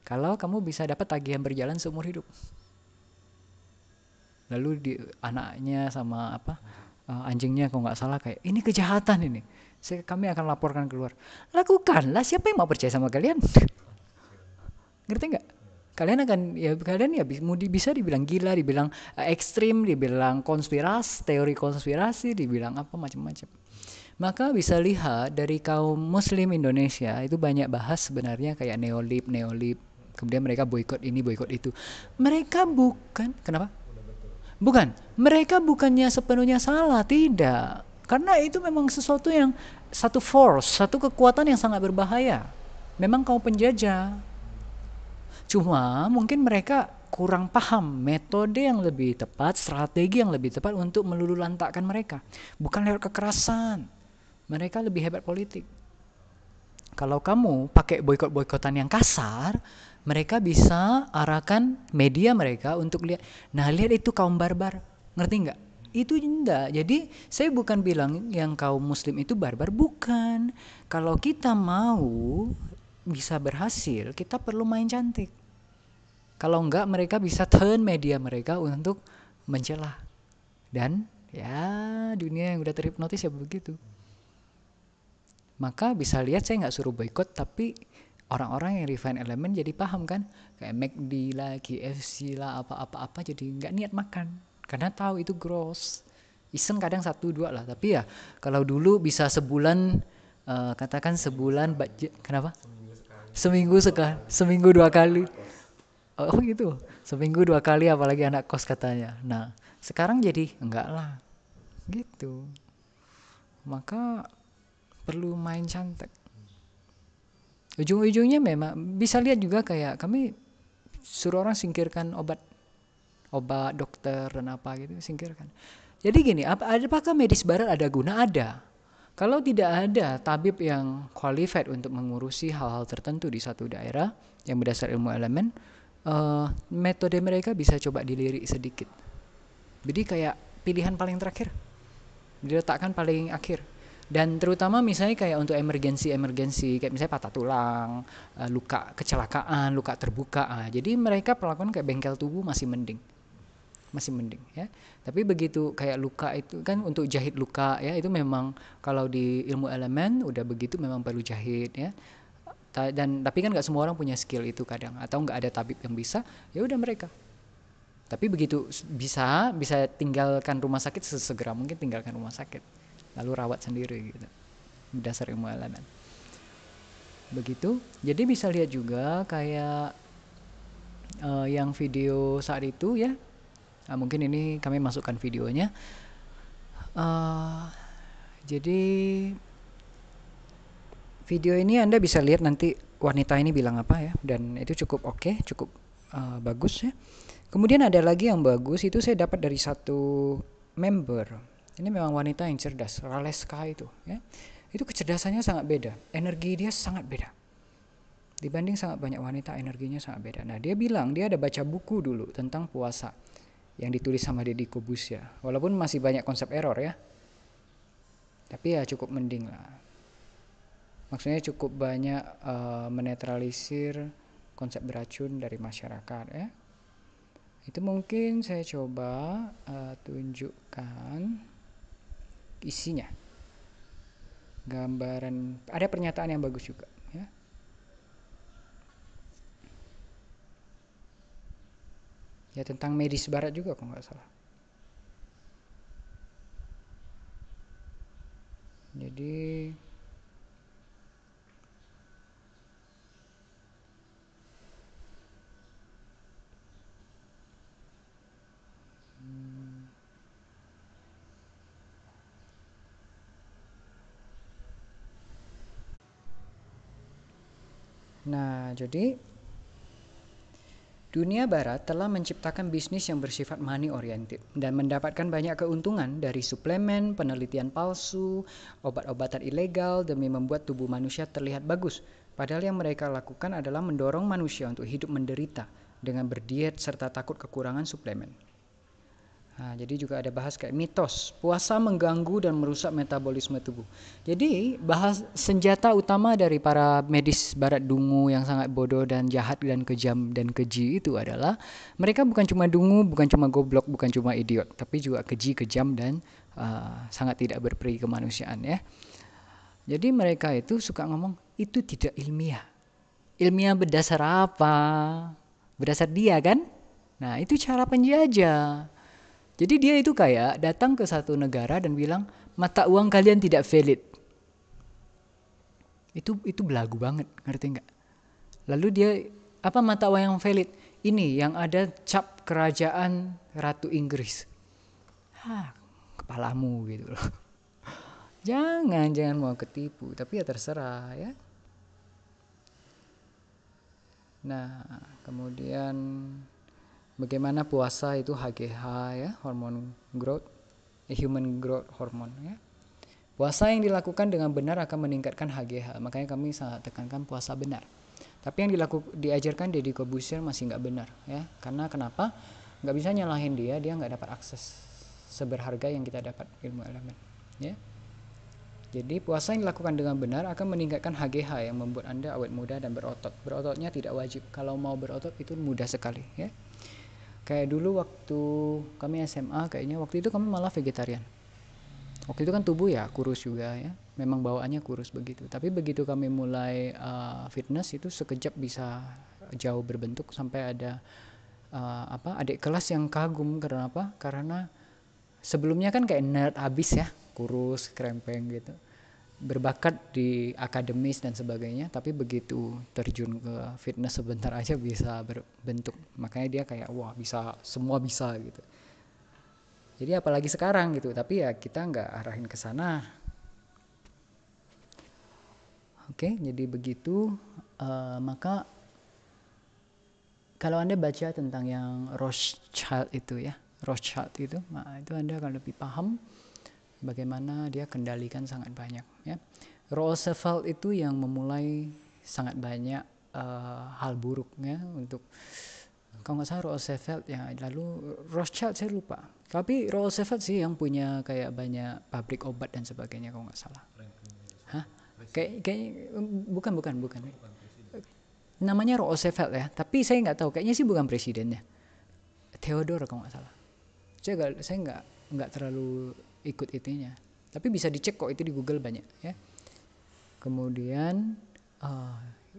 Kalau kamu bisa dapat tagihan berjalan seumur hidup. Lalu anaknya sama anjingnya kalau nggak salah kayak ini kejahatan ini. Kami akan laporkan keluar. Lakukanlah, siapa yang mau percaya sama kalian? Ngerti nggak? Kalian bisa dibilang gila, dibilang ekstrim, dibilang teori konspirasi, dibilang apa macam-macam. Maka bisa lihat dari kaum Muslim Indonesia itu banyak bahas sebenarnya kayak neolib. Kemudian mereka boikot ini, boikot itu. Mereka mereka bukannya sepenuhnya salah, tidak. Karena itu memang sesuatu yang satu kekuatan yang sangat berbahaya. Memang kaum penjajah. Cuma mungkin mereka kurang paham metode yang lebih tepat, strategi yang lebih tepat untuk meluluhlantakkan mereka. Bukan lewat kekerasan. Mereka lebih hebat politik. Kalau kamu pakai boikot-boikotan yang kasar, mereka bisa arahkan media mereka untuk lihat. Nah, lihat itu kaum barbar. Ngerti nggak? Itu enggak. Jadi saya bukan bilang yang kaum muslim itu barbar. Bukan. Kalau kita mau bisa berhasil, kita perlu main cantik. Kalau enggak, mereka bisa turn media mereka untuk mencela. Dan ya dunia yang udah terhipnotis ya begitu. Maka bisa lihat saya nggak suruh boikot, tapi orang-orang yang refine elemen jadi paham kan. Kayak McD lah, KFC lah, apa-apa jadi nggak niat makan. Karena tahu itu gross. Iseng kadang 1-2 lah. Tapi ya kalau dulu bisa sebulan, katakan sebulan budget, kenapa? Seminggu 2 kali. Oh gitu, seminggu 2 kali apalagi anak kos katanya. Nah sekarang jadi enggak lah gitu. Maka perlu main cantik. Ujung-ujungnya memang bisa lihat juga kayak kami suruh orang singkirkan obat dokter dan apa gitu, singkirkan. Jadi gini, apakah medis barat ada guna? Ada. Kalau tidak ada tabib yang qualified untuk mengurusi hal-hal tertentu di satu daerah yang berdasar ilmu elemen, metode mereka bisa coba dilirik sedikit. Jadi kayak pilihan paling terakhir, diletakkan paling akhir. Dan terutama misalnya kayak untuk emergensi kayak misalnya patah tulang, luka kecelakaan, luka terbuka. Jadi mereka perlakuan kayak bengkel tubuh masih mending ya. Tapi begitu kayak luka itu kan untuk jahit luka ya, itu memang kalau di ilmu elemen udah begitu memang perlu jahit ya. Tapi kan nggak semua orang punya skill itu kadang, atau nggak ada tabib yang bisa, ya udah mereka. Tapi begitu bisa tinggalkan rumah sakit sesegera mungkin, tinggalkan rumah sakit lalu rawat sendiri gitu berdasar ilmu elemen begitu. Jadi bisa lihat juga kayak yang video saat itu ya, mungkin ini kami masukkan videonya. Jadi video ini Anda bisa lihat nanti wanita ini bilang apa ya, dan itu cukup oke, cukup bagus ya. Kemudian ada lagi yang bagus, itu saya dapat dari satu member. Ini memang wanita yang cerdas, Raleska itu, ya. Itu kecerdasannya sangat beda, energi dia sangat beda. Dibanding sangat banyak wanita, energinya sangat beda. Nah, dia bilang dia ada baca buku dulu tentang puasa yang ditulis sama Deddy Corbuzier. Walaupun masih banyak konsep error ya, tapi ya cukup mending lah. Maksudnya cukup banyak menetralisir konsep beracun dari masyarakat ya. Itu mungkin saya coba tunjukkan isinya. Gambaran, ada pernyataan yang bagus juga ya. Ya tentang medis barat juga kalau nggak salah. Jadi nah, jadi dunia barat telah menciptakan bisnis yang bersifat money oriented dan mendapatkan banyak keuntungan dari suplemen, penelitian palsu, obat-obatan ilegal demi membuat tubuh manusia terlihat bagus. Padahal yang mereka lakukan adalah mendorong manusia untuk hidup menderita dengan berdiet serta takut kekurangan suplemen. Nah, jadi juga ada bahas kayak mitos, puasa mengganggu dan merusak metabolisme tubuh. Jadi bahas senjata utama dari para medis barat dungu yang sangat bodoh dan jahat dan kejam dan keji itu adalah mereka bukan cuma dungu, bukan cuma goblok, bukan cuma idiot, tapi juga keji, kejam dan sangat tidak berperi kemanusiaan ya. Jadi mereka itu suka ngomong itu tidak ilmiah. Ilmiah berdasar apa? Berdasar dia kan? Nah, itu cara penjajah. Jadi dia itu kayak datang ke satu negara dan bilang mata uang kalian tidak valid. Itu belagu banget, ngerti nggak? Lalu dia apa mata uang yang valid? Ini yang ada cap kerajaan Ratu Inggris. Kepalamu gitu loh. Jangan mau ketipu, tapi ya terserah ya. Nah, kemudian bagaimana puasa itu HGH ya, hormon growth, human growth hormone ya. Puasa yang dilakukan dengan benar akan meningkatkan HGH, makanya kami sangat tekankan puasa benar. Tapi yang diajarkan Deddy Corbuzier masih nggak benar ya, karena kenapa? Nggak bisa nyalahin dia nggak dapat akses seberharga yang kita dapat ilmu elemen ya. Jadi puasa yang dilakukan dengan benar akan meningkatkan HGH yang membuat Anda awet muda dan berotot. Berototnya tidak wajib, kalau mau berotot itu mudah sekali ya. Kayak dulu waktu kami SMA kayaknya waktu itu kami malah vegetarian. Waktu itu kan tubuh ya kurus juga ya, memang bawaannya kurus begitu. Tapi begitu kami mulai fitness itu sekejap bisa jauh berbentuk sampai ada adik kelas yang kagum karena apa? Karena sebelumnya kan kayak nerd abis ya, kurus, krempeng gitu. Berbakat di akademis dan sebagainya, tapi begitu terjun ke fitness sebentar aja bisa berbentuk. Makanya dia kayak wah bisa, semua bisa gitu. Jadi apalagi sekarang gitu, tapi ya kita nggak arahin ke sana. Oke, jadi begitu. Maka kalau Anda baca tentang yang Rothschild itu ya, Rothschild itu, nah itu Anda akan lebih paham bagaimana dia kendalikan sangat banyak ya. Roosevelt itu yang memulai sangat banyak hal buruknya untuk, kalau nggak salah Roosevelt ya, lalu Rothschild saya lupa, tapi Roosevelt sih yang punya kayak banyak pabrik obat dan sebagainya kalau nggak salah. Hah? Kayak bukan. Namanya Roosevelt ya, tapi saya nggak tahu, kayaknya sih bukan presidennya. Theodore kalau nggak salah. Saya nggak terlalu ikut itunya, tapi bisa dicek kok itu di Google banyak ya. Kemudian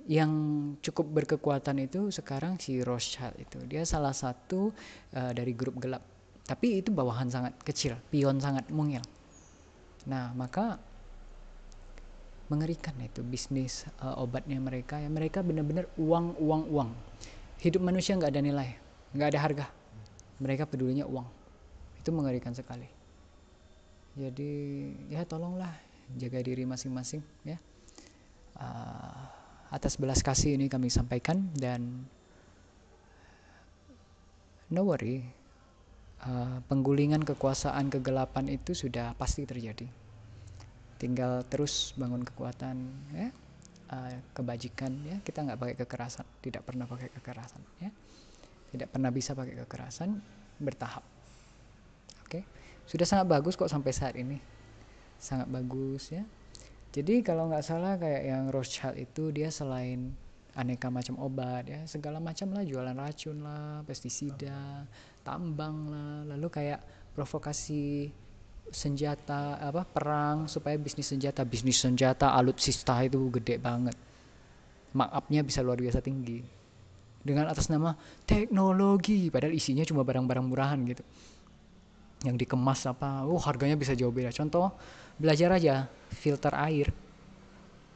yang cukup berkekuatan itu sekarang si Rothschild itu, dia salah satu dari grup gelap, tapi itu bawahan sangat kecil, pion sangat mungil. Nah maka mengerikan itu bisnis obatnya mereka ya, mereka benar-benar uang. Hidup manusia nggak ada nilai, nggak ada harga, mereka pedulinya uang. Itu mengerikan sekali. Jadi ya tolonglah jaga diri masing-masing ya. Atas belas kasih ini kami sampaikan, dan no worry, penggulingan kekuasaan kegelapan itu sudah pasti terjadi. Tinggal terus bangun kekuatan, ya, kebajikan, ya. Kita nggak pakai kekerasan, tidak pernah pakai kekerasan, ya. Tidak pernah bisa pakai kekerasan, bertahap. Oke, sudah sangat bagus kok sampai saat ini, sangat bagus, ya. Jadi kalau nggak salah kayak yang Rothschild itu dia selain aneka macam obat, ya, segala macam lah, jualan racun lah, pestisida, tambang lah, lalu kayak provokasi senjata, perang supaya bisnis senjata alutsista itu gede banget, markupnya bisa luar biasa tinggi dengan atas nama teknologi, padahal isinya cuma barang-barang murahan gitu yang dikemas harganya bisa jauh beda. Contoh, belajar aja filter air.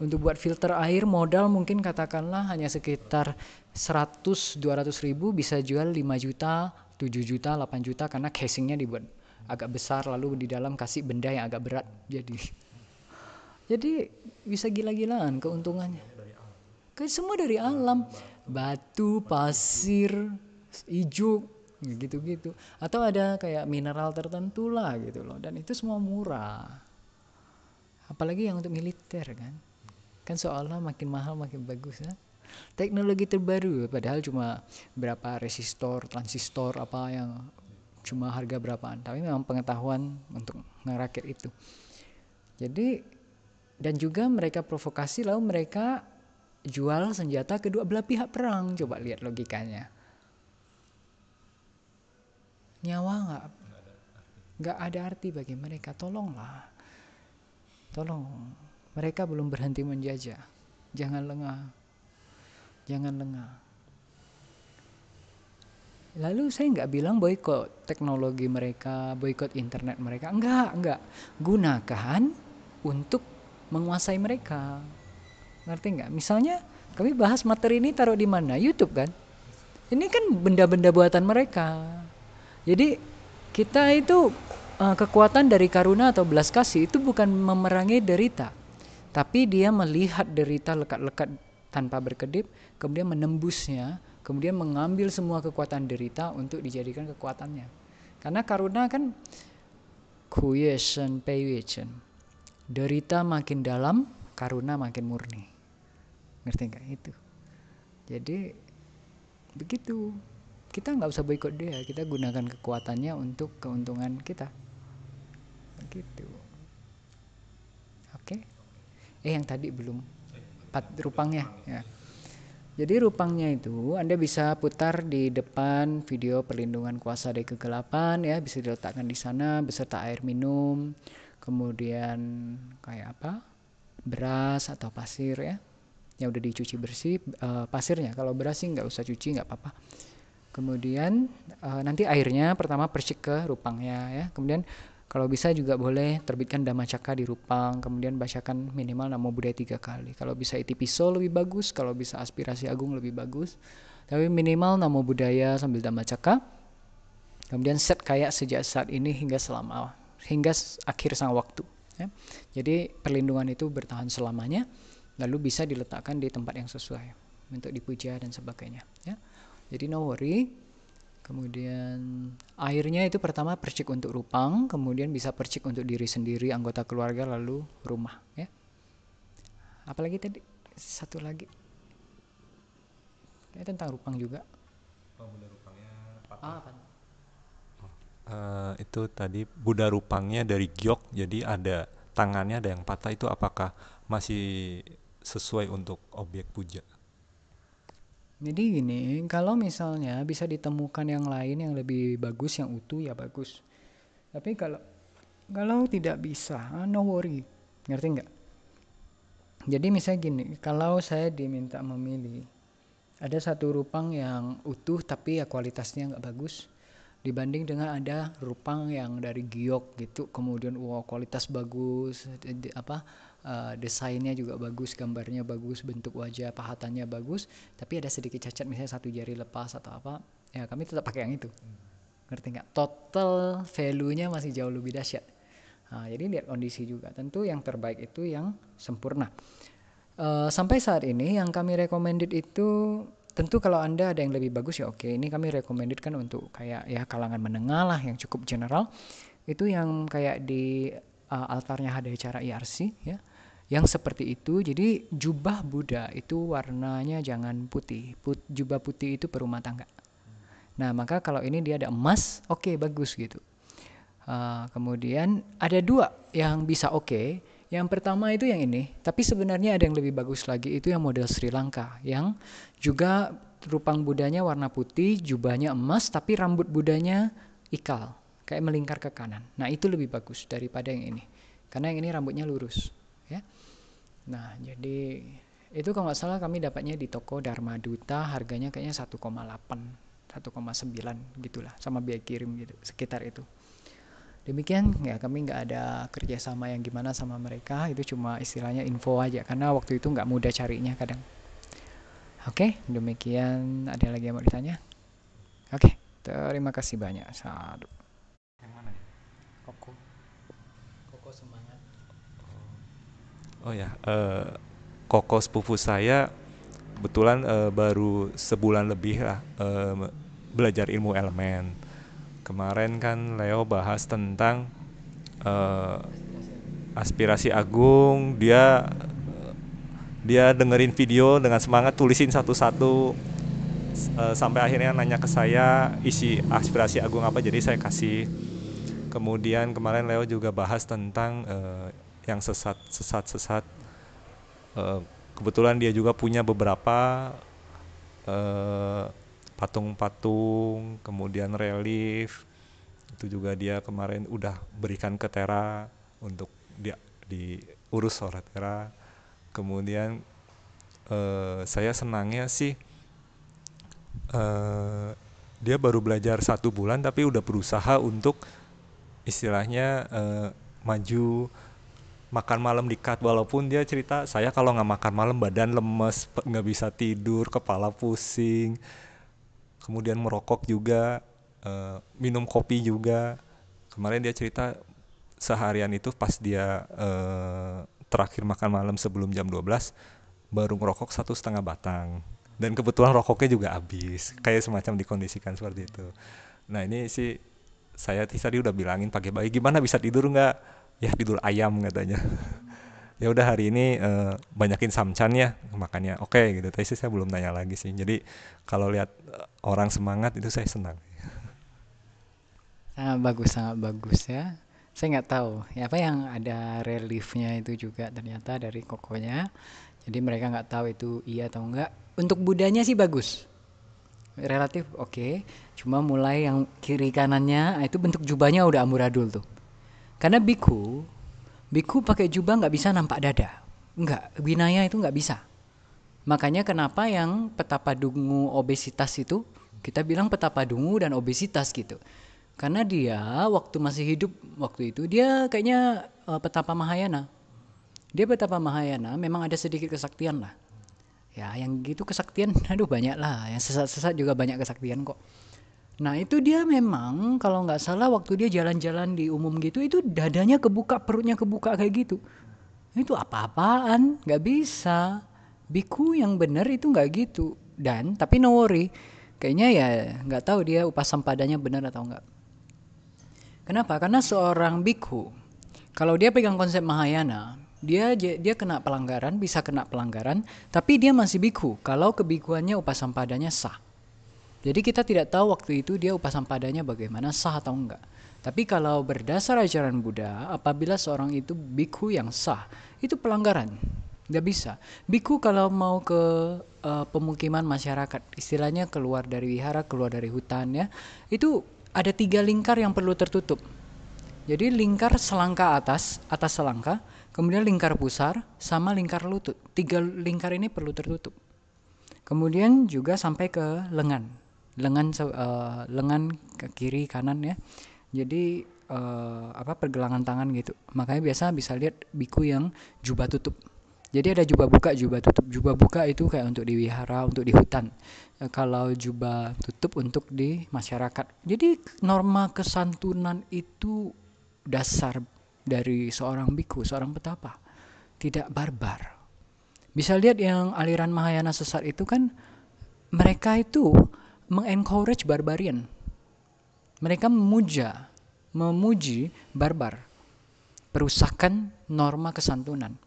Untuk buat filter air modal mungkin katakanlah hanya sekitar 100-200 ribu, bisa jual 5 juta, 7 juta, 8 juta karena casingnya dibuat agak besar, lalu di dalam kasih benda yang agak berat. Jadi bisa gila-gilaan keuntungannya. Semua dari alam, batu, pasir, ijuk, gitu-gitu. Atau ada kayak mineral tertentu lah gitu loh, dan itu semua murah. Apalagi yang untuk militer kan seolah makin mahal makin bagus, ya. Teknologi terbaru padahal cuma berapa resistor, transistor yang cuma harga berapaan, tapi memang pengetahuan untuk ngerakit itu. Jadi, dan juga mereka provokasi, lalu mereka jual senjata kedua belah pihak perang. Coba lihat logikanya. Nyawa nggak ada arti bagi mereka. Tolong, mereka belum berhenti menjajah. Jangan lengah. Lalu saya nggak bilang boikot teknologi mereka, boikot internet mereka, enggak. Gunakan untuk menguasai mereka. Ngerti nggak? Misalnya kami bahas materi ini taruh di mana? YouTube kan? Ini kan benda-benda buatan mereka. Jadi kita itu kekuatan dari karuna atau belas kasih itu bukan memerangi derita, tapi dia melihat derita lekat-lekat tanpa berkedip, kemudian menembusnya, kemudian mengambil semua kekuatan derita untuk dijadikan kekuatannya. Karena karuna kan Kuyesan Peiwechen, derita makin dalam, karuna makin murni. Ngerti nggak itu? Jadi begitu. Kita nggak usah boikot dia, kita gunakan kekuatannya untuk keuntungan kita. Begitu. Oke. Yang tadi belum 4 rupangnya. Ya. Jadi rupangnya itu Anda bisa putar di depan video perlindungan kuasa dari kegelapan, ya, bisa diletakkan di sana beserta air minum, kemudian kayak beras atau pasir, ya, yang udah dicuci bersih, pasirnya. Kalau beras sih nggak usah cuci, nggak apa-apa. Kemudian nanti airnya pertama percik ke rupangnya, ya. Kemudian kalau bisa juga boleh terbitkan Dhammacakka di rupang, kemudian bacakan minimal Namo Buddhaya 3 kali. Kalau bisa Itipiso lebih bagus, kalau bisa Aspirasi Agung lebih bagus. Tapi minimal Namo Buddhaya sambil Dhammacakka. Kemudian set kayak sejak saat ini hingga akhir sang waktu, ya. Jadi perlindungan itu bertahan selamanya, lalu bisa diletakkan di tempat yang sesuai untuk dipuja dan sebagainya, ya. Jadi no worry. Kemudian airnya itu pertama percik untuk rupang, kemudian bisa percik untuk diri sendiri, anggota keluarga, lalu rumah, ya. Apalagi tadi satu lagi, tentang rupang juga. Buddha rupangnya itu tadi Buddha rupangnya dari giok, jadi ada tangannya ada yang patah, itu apakah masih sesuai untuk objek puja? Jadi gini, kalau misalnya bisa ditemukan yang lain yang lebih bagus, yang utuh, ya bagus. Tapi kalau tidak bisa, no worry. Ngerti nggak? Jadi misalnya gini, kalau saya diminta memilih, ada satu rupang yang utuh tapi ya kualitasnya nggak bagus, dibanding dengan ada rupang yang dari giok gitu, kemudian kualitas bagus, desainnya juga bagus, gambarnya bagus, bentuk wajah pahatannya bagus, tapi ada sedikit cacat, misalnya satu jari lepas atau apa, ya kami tetap pakai yang itu. Ngerti nggak? Total value-nya masih jauh lebih dahsyat. Nah, jadi lihat kondisi juga. Tentu yang terbaik itu yang sempurna. Sampai saat ini yang kami recommended itu tentu kalau Anda ada yang lebih bagus ya oke. Ini kami recommended kan untuk kayak ya kalangan menengah lah yang cukup general. Itu yang kayak di altarnya ada acara IRC ya. Yang seperti itu. Jadi jubah Buddha itu warnanya jangan putih. Jubah putih itu perumah tangga. Nah, maka kalau ini dia ada emas, oke bagus gitu. Kemudian ada dua yang bisa oke. Yang pertama itu yang ini, tapi sebenarnya ada yang lebih bagus lagi, itu yang model Sri Lanka, yang juga rupang Budanya warna putih, jubahnya emas, tapi rambut Budanya ikal, kayak melingkar ke kanan. Nah, itu lebih bagus daripada yang ini, karena yang ini rambutnya lurus. Ya. Nah, jadi itu kalau nggak salah kami dapatnya di toko Dharma Duta, harganya kayaknya 1,8, 1,9 gitulah, sama biaya kirim gitu, sekitar itu. Demikian ya, kami nggak ada kerjasama yang gimana sama mereka, itu cuma istilahnya info aja karena waktu itu nggak mudah carinya kadang. Oke, demikian. Ada lagi yang mau ditanya? Oke, terima kasih banyak. Sadu. Yang mana ya? Koko semangat. Oh ya, koko sepupu saya kebetulan baru sebulan lebih lah belajar ilmu elemen. Kemarin kan Leo bahas tentang aspirasi agung, dia dengerin video dengan semangat, tulisin satu-satu sampai akhirnya nanya ke saya isi aspirasi agung apa, jadi saya kasih. Kemudian kemarin Leo juga bahas tentang yang sesat. Kebetulan dia juga punya beberapa patung-patung, kemudian relief. Itu juga dia kemarin udah berikan ke Tera untuk dia diurus oleh Tera. Kemudian saya senangnya sih dia baru belajar 1 bulan tapi udah berusaha untuk istilahnya maju makan malam di cut, walaupun dia cerita saya kalau nggak makan malam badan lemes, nggak bisa tidur, kepala pusing. Kemudian merokok juga, minum kopi juga. Kemarin dia cerita seharian itu pas dia terakhir makan malam sebelum jam 12 baru ngerokok 1,5 batang. Dan kebetulan rokoknya juga habis, kayak semacam dikondisikan seperti itu. Nah ini sih saya tadi udah bilangin pagi-pagi gimana bisa tidur nggak? Ya tidur ayam katanya. Ya udah hari ini banyakin samcan ya makannya, oke gitu. Tapi saya belum tanya lagi sih. Jadi kalau lihat orang semangat itu saya senang. Sangat bagus ya. Saya nggak tahu ya apa yang ada reliefnya itu juga ternyata dari kokonya. Jadi mereka nggak tahu itu iya atau enggak. Untuk Budanya sih bagus, relatif oke. Cuma mulai yang kiri kanannya itu bentuk jubahnya udah amburadul tuh. Karena biku pakai jubah nggak bisa nampak dada, nggak, Winaya itu nggak bisa. Makanya kenapa yang petapa dungu obesitas itu kita bilang petapa dungu dan obesitas gitu. Karena dia waktu masih hidup waktu itu dia kayaknya petapa Mahayana. Dia petapa Mahayana memang ada sedikit kesaktian lah. Ya yang gitu kesaktian aduh banyak lah, yang sesat-sesat juga banyak kesaktian kok. Nah itu dia memang kalau nggak salah waktu dia jalan-jalan di umum gitu itu dadanya kebuka, perutnya kebuka kayak gitu. Itu apa-apaan, nggak bisa. Biku yang benar itu nggak gitu. Dan tapi no worry, kayaknya ya nggak tahu dia upasampadanya benar atau nggak. Kenapa? Karena seorang biku kalau dia pegang konsep Mahayana, dia kena pelanggaran, bisa kena pelanggaran, tapi dia masih biku kalau kebikuannya upasampadanya sah. Jadi kita tidak tahu waktu itu dia upasampadanya bagaimana, sah atau enggak. Tapi kalau berdasar ajaran Buddha, apabila seorang itu biku yang sah, itu pelanggaran. Nggak bisa. Biku kalau mau ke pemukiman masyarakat, istilahnya keluar dari wihara, keluar dari hutan ya, itu ada 3 lingkar yang perlu tertutup. Jadi lingkar selangka atas selangka, kemudian lingkar pusar, sama lingkar lutut. 3 lingkar ini perlu tertutup. Kemudian juga sampai ke lengan ke kiri kanan ya. Jadi pergelangan tangan gitu. Makanya biasa bisa lihat biku yang jubah tutup. Jadi ada jubah buka, jubah tutup. Jubah buka itu kayak untuk di wihara, untuk di hutan. Kalau jubah tutup untuk di masyarakat. Jadi norma kesantunan itu dasar dari seorang biku, seorang petapa. Tidak barbar. Bisa lihat yang aliran Mahayana sesat itu kan mereka itu mengencourage barbarian. Mereka memuji barbar, perusakan norma kesantunan.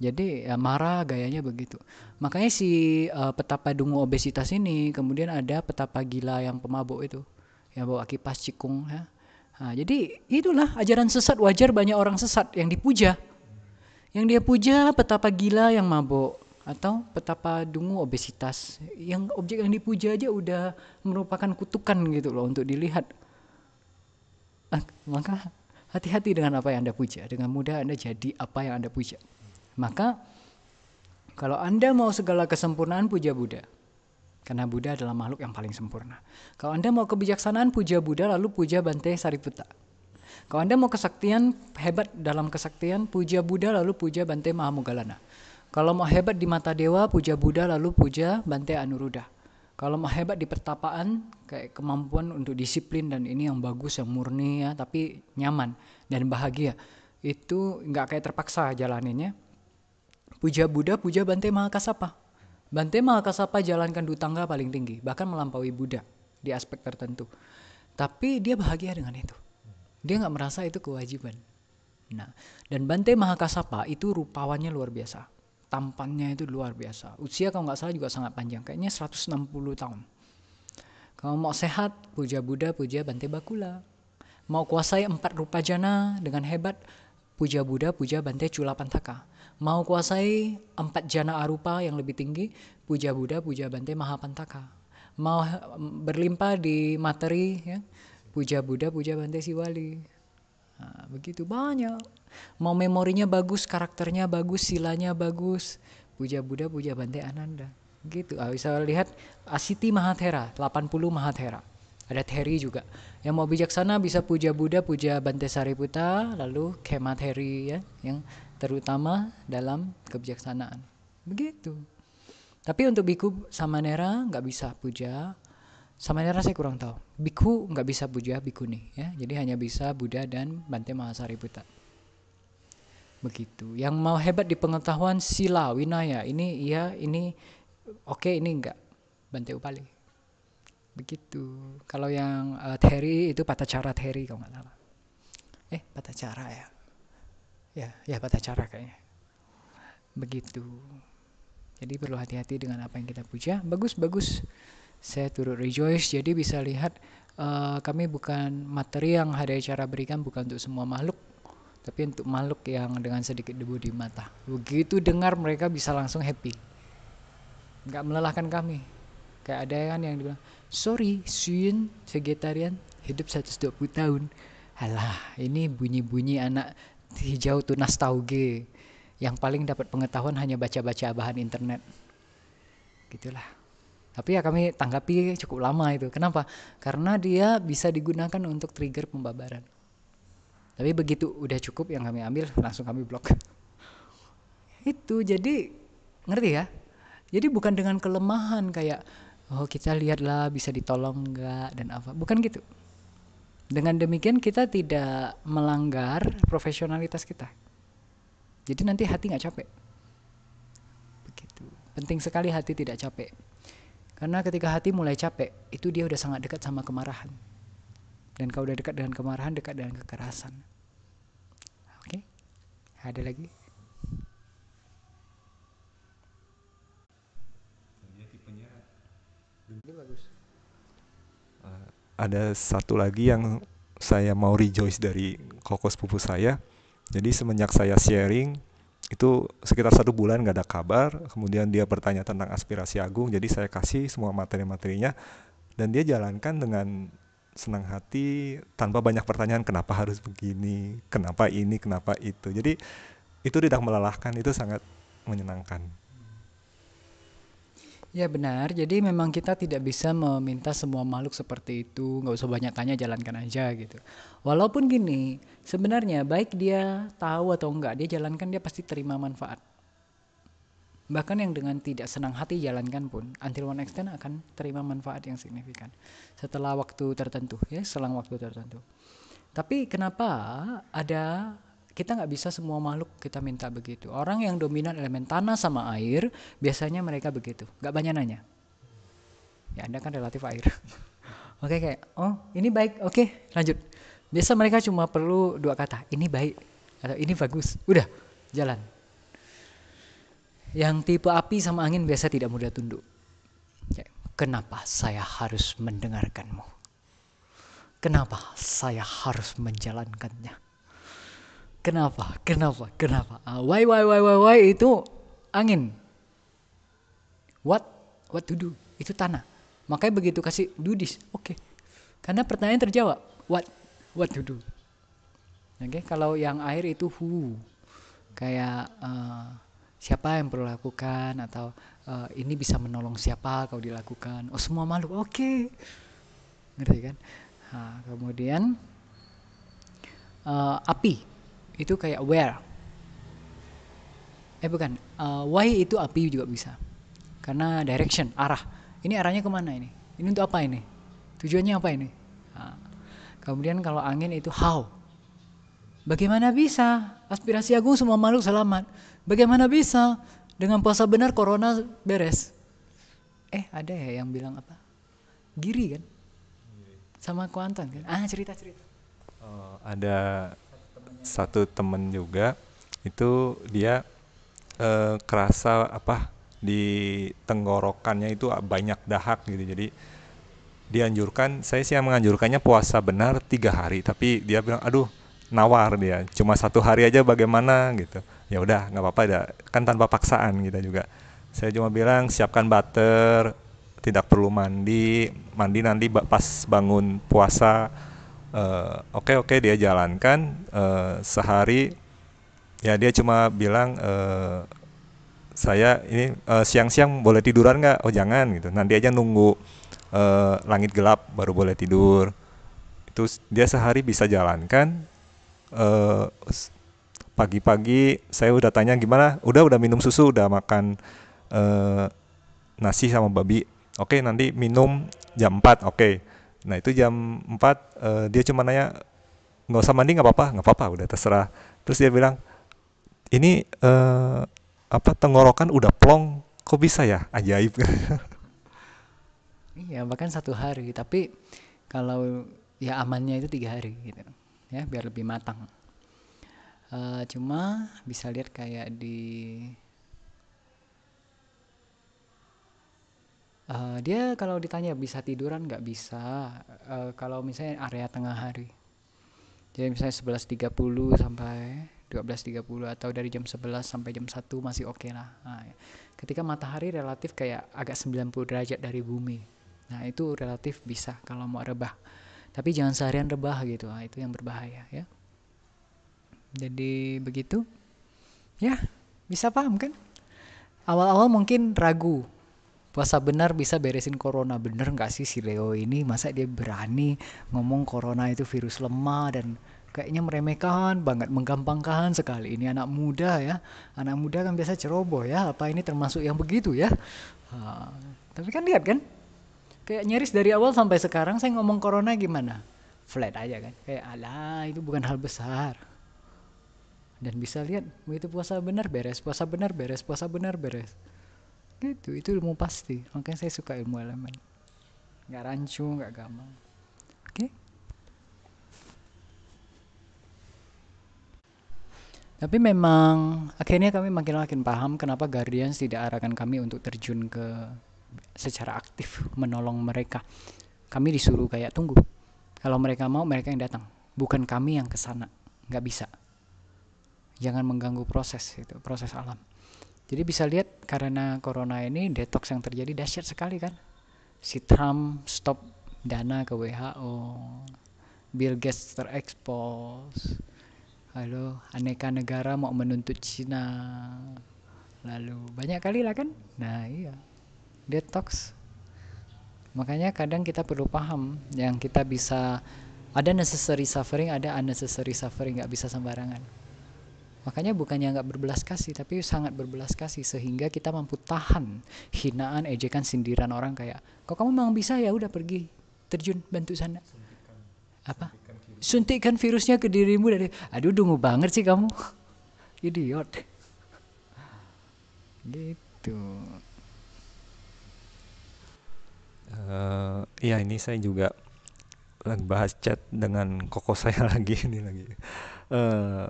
Jadi ya Mara gayanya begitu. Makanya si petapa dungu obesitas ini, kemudian ada petapa gila yang pemabuk itu, yang bawa kipas cikung. Ya. Nah, jadi itulah ajaran sesat, wajar banyak orang sesat yang dipuja. Yang dia puja petapa gila yang mabuk atau petapa dungu obesitas. Yang objek yang dipuja aja udah merupakan kutukan gitu loh untuk dilihat. Maka hati-hati dengan apa yang Anda puja. Dengan mudah Anda jadi apa yang Anda puja. Maka kalau Anda mau segala kesempurnaan, puja Buddha. Karena Buddha adalah makhluk yang paling sempurna. Kalau Anda mau kebijaksanaan, puja Buddha, lalu puja Bante Sariputta. Kalau Anda mau kesaktian, hebat dalam kesaktian, puja Buddha, lalu puja Bante Mahamoggallana. Kalau mau hebat di mata dewa, puja Buddha, lalu puja Bante Anuruddha. Kalau mau hebat di pertapaan, kayak kemampuan untuk disiplin dan ini yang bagus, yang murni ya, tapi nyaman dan bahagia. Itu nggak kayak terpaksa jalaninnya. Puja Buddha, puja Bante Mahakassapa. Bante Mahakassapa jalankan dutangga paling tinggi, bahkan melampaui Buddha di aspek tertentu. Tapi dia bahagia dengan itu. Dia nggak merasa itu kewajiban. Nah, dan Bante Mahakassapa itu rupawannya luar biasa. Tampannya itu luar biasa. Usia kalau nggak salah juga sangat panjang, kayaknya 160 tahun. Kalau mau sehat, puja Buddha, puja Bante Bakula. Mau kuasai 4 rupa jana dengan hebat, puja Buddha, puja Bante Culapantaka. Mau kuasai 4 jana arupa yang lebih tinggi, puja Buddha, puja Bante Mahapantaka. Mau berlimpah di materi, ya, puja Buddha, puja Bante Siwali. Nah, begitu banyak. Mau memorinya bagus, karakternya bagus, silanya bagus, puja Buddha, puja Bante Ananda. Gitu. Bisa lihat Asiti Mahathera, 80 Mahathera. Ada Theri juga. Yang mau bijaksana bisa puja Buddha, puja Bante Sariputta, lalu Khema Theri ya, yang terutama dalam kebijaksanaan. Begitu. Tapi untuk biku Samanera nggak bisa puja. Samanera saya kurang tahu. Bikhu nggak bisa puja bikuni ya. Jadi hanya bisa Buddha dan Bante Mahasariputta. Begitu. Yang mau hebat di pengetahuan sila, winaya, ini iya, ini oke, ini enggak. Bante Upali. Begitu. Kalau yang Theri itu Patacara Theri kalau nggak salah. Patacara ya. Ya Patacara kayaknya. Begitu. Jadi perlu hati-hati dengan apa yang kita puja. Bagus. Saya turut rejoice. Jadi bisa lihat kami bukan materi yang ada cara berikan bukan untuk semua makhluk, tapi untuk makhluk yang dengan sedikit debu di mata. Begitu dengar mereka bisa langsung happy. Nggak melelahkan kami. Kayak ada yang bilang, sorry, Suyun vegetarian hidup 120 tahun. Alah, ini bunyi-bunyi anak hijau tunas tauge. Yang paling dapat pengetahuan hanya baca-baca bahan internet. Gitulah. Tapi ya kami tanggapi cukup lama itu. Kenapa? Karena dia bisa digunakan untuk trigger pembabaran. Tapi begitu udah cukup yang kami ambil, langsung kami blok. Itu jadi, ngerti ya? Jadi bukan dengan kelemahan kayak, oh kita lihatlah bisa ditolong enggak dan apa. Bukan gitu. Dengan demikian kita tidak melanggar profesionalitas kita. Jadi nanti hati nggak capek. Begitu. Penting sekali hati tidak capek. Karena ketika hati mulai capek, itu dia udah sangat dekat sama kemarahan. Dan kalau udah dekat dengan kemarahan, dekat dengan kekerasan. Oke? Ada lagi? Ini bagus. Ada satu lagi yang saya mau rejoice dari koko sepupu saya. Jadi semenjak saya sharing itu sekitar 1 bulan nggak ada kabar, kemudian dia bertanya tentang aspirasi agung, jadi saya kasih semua materi-materinya dan dia jalankan dengan senang hati tanpa banyak pertanyaan kenapa harus begini, kenapa ini, kenapa itu. Jadi itu tidak melelahkan, itu sangat menyenangkan. Ya benar, jadi memang kita tidak bisa meminta semua makhluk seperti itu, nggak usah banyak tanya, jalankan aja gitu. Walaupun gini, sebenarnya baik dia tahu atau enggak, dia jalankan dia pasti terima manfaat. Bahkan yang dengan tidak senang hati jalankan pun, until one extent akan terima manfaat yang signifikan. Setelah waktu tertentu, ya selang waktu tertentu. Tapi kenapa kita nggak bisa semua makhluk kita minta begitu. Orang yang dominan elemen tanah sama air, biasanya mereka begitu. Nggak banyak nanya. Ya Anda kan relatif air. Oke, kayak, oh ini baik, oke lanjut. Biasa mereka cuma perlu 2 kata, ini baik atau ini bagus, udah jalan. Yang tipe api sama angin biasa tidak mudah tunduk. Ya, kenapa saya harus mendengarkanmu? Kenapa saya harus menjalankannya? Kenapa? Why itu angin. What to do? Itu tanah. Makanya begitu kasih do this, oke. Karena pertanyaan terjawab. What to do? Oke, kalau yang air itu who. Kayak siapa yang perlu lakukan, atau ini bisa menolong siapa kalau dilakukan. Oh, semua makhluk. Oke. Ngerti kan? Nah, kemudian api itu kayak where. Bukan. Why itu api juga bisa. Karena direction, arah. Ini arahnya kemana ini? Ini untuk apa ini? Tujuannya apa ini? Nah, kemudian kalau angin itu how. Bagaimana bisa aspirasi agung semua makhluk selamat? Bagaimana bisa dengan puasa benar corona beres? Ada ya yang bilang apa? Giri kan? Sama Kuantan kan? Cerita. Ada satu temen juga, itu dia kerasa di tenggorokannya itu banyak dahak gitu. Jadi dianjurkan, saya sih yang menganjurkannya puasa benar 3 hari, tapi dia bilang aduh nawar, dia cuma 1 hari aja bagaimana gitu. Ya udah nggak apa-apa, kan tanpa paksaan kita juga. Saya cuma bilang siapkan butter, tidak perlu mandi nanti pas bangun puasa. Oke, dia jalankan sehari. Ya dia cuma bilang saya ini siang-siang boleh tiduran nggak? Oh jangan gitu, nanti aja nunggu langit gelap baru boleh tidur. Itu dia sehari bisa jalankan. Pagi-pagi saya udah tanya gimana, udah minum susu, udah makan nasi sama babi. Oke, nanti minum jam 4. Oke. Nah itu jam 4 dia cuma nanya nggak usah mandi, nggak apa-apa, udah terserah. Terus dia bilang ini tenggorokan udah plong, kok bisa ya, ajaib. Iya, bahkan 1 hari. Tapi kalau ya amannya itu 3 hari gitu ya, biar lebih matang. Cuma bisa lihat kayak dia kalau ditanya bisa tiduran nggak bisa. Kalau misalnya area tengah hari, jadi misalnya 11.30 sampai 12.30 atau dari jam 11 sampai jam 1 masih oke lah. Nah, ketika matahari relatif kayak agak 90 derajat dari bumi, nah itu relatif bisa kalau mau rebah. Tapi jangan seharian rebah gitu, itu yang berbahaya ya. Jadi begitu ya, bisa paham kan? Awal-awal mungkin ragu, puasa benar bisa beresin corona. Bener gak sih si Leo ini, masa dia berani ngomong corona itu virus lemah dan kayaknya meremehkan banget, menggampangkan sekali. Ini anak muda ya, anak muda kan biasa ceroboh ya, apa ini termasuk yang begitu ya. Tapi kan lihat kan, kayak nyaris dari awal sampai sekarang saya ngomong corona gimana, flat aja kan, kayak alah itu bukan hal besar. Dan bisa lihat begitu puasa benar beres, puasa benar beres, puasa benar beres gitu. Itu ilmu pasti, makanya saya suka ilmu elemen, nggak rancu, nggak gampang. Oke. Tapi memang akhirnya kami makin paham kenapa Guardians tidak arahkan kami untuk terjun ke secara aktif menolong mereka. Kami disuruh kayak tunggu, kalau mereka mau mereka yang datang, bukan kami yang kesana. Nggak bisa, jangan mengganggu proses alam. Jadi bisa lihat karena corona ini detox yang terjadi dahsyat sekali kan. Si Trump stop dana ke WHO, Bill Gates terekspos, lalu aneka negara mau menuntut Cina, lalu banyak kali lah kan. Nah iya, detox. Makanya kadang kita perlu paham yang kita bisa, ada necessary suffering, ada unnecessary suffering, gak bisa sembarangan. Makanya bukannya gak berbelas kasih, tapi sangat berbelas kasih, sehingga kita mampu tahan hinaan, ejekan, sindiran orang kayak, kok kamu memang bisa ya udah pergi terjun bantu sana. Suntikkan virusnya ke dirimu dari, aduh dungu banget sih kamu. Idiot. Gitu. Iya, ini saya juga lagi bahas chat dengan koko saya lagi ini lagi. Eh,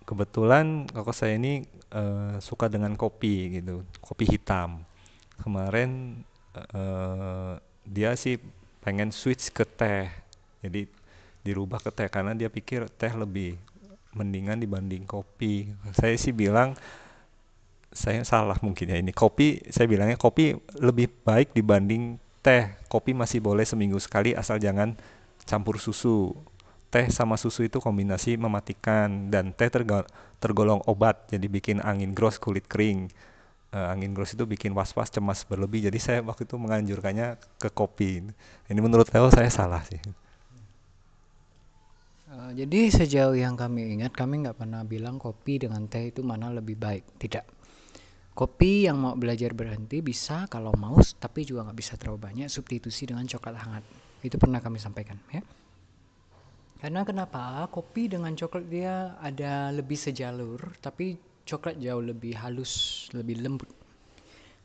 Kebetulan koko saya ini suka dengan kopi gitu, kopi hitam. Kemarin dia sih pengen switch ke teh, jadi dirubah ke teh karena dia pikir teh lebih mendingan dibanding kopi. Saya sih bilang saya salah mungkin ya ini kopi, saya bilangnya kopi lebih baik dibanding teh. Kopi masih boleh seminggu sekali asal jangan campur susu. Teh sama susu itu kombinasi mematikan, dan teh tergolong obat jadi bikin angin gros, kulit kering. Angin gros itu bikin was-was, cemas berlebih, jadi saya waktu itu menganjurkannya ke kopi. Ini menurut saya salah sih. Jadi sejauh yang kami ingat, kami nggak pernah bilang kopi dengan teh itu mana lebih baik. Tidak. Kopi yang mau belajar berhenti bisa kalau mau, tapi juga nggak bisa terlalu banyak. Substitusi dengan coklat hangat. Itu pernah kami sampaikan, ya. Karena kenapa? Kopi dengan coklat dia ada lebih sejalur, tapi coklat jauh lebih halus, lebih lembut.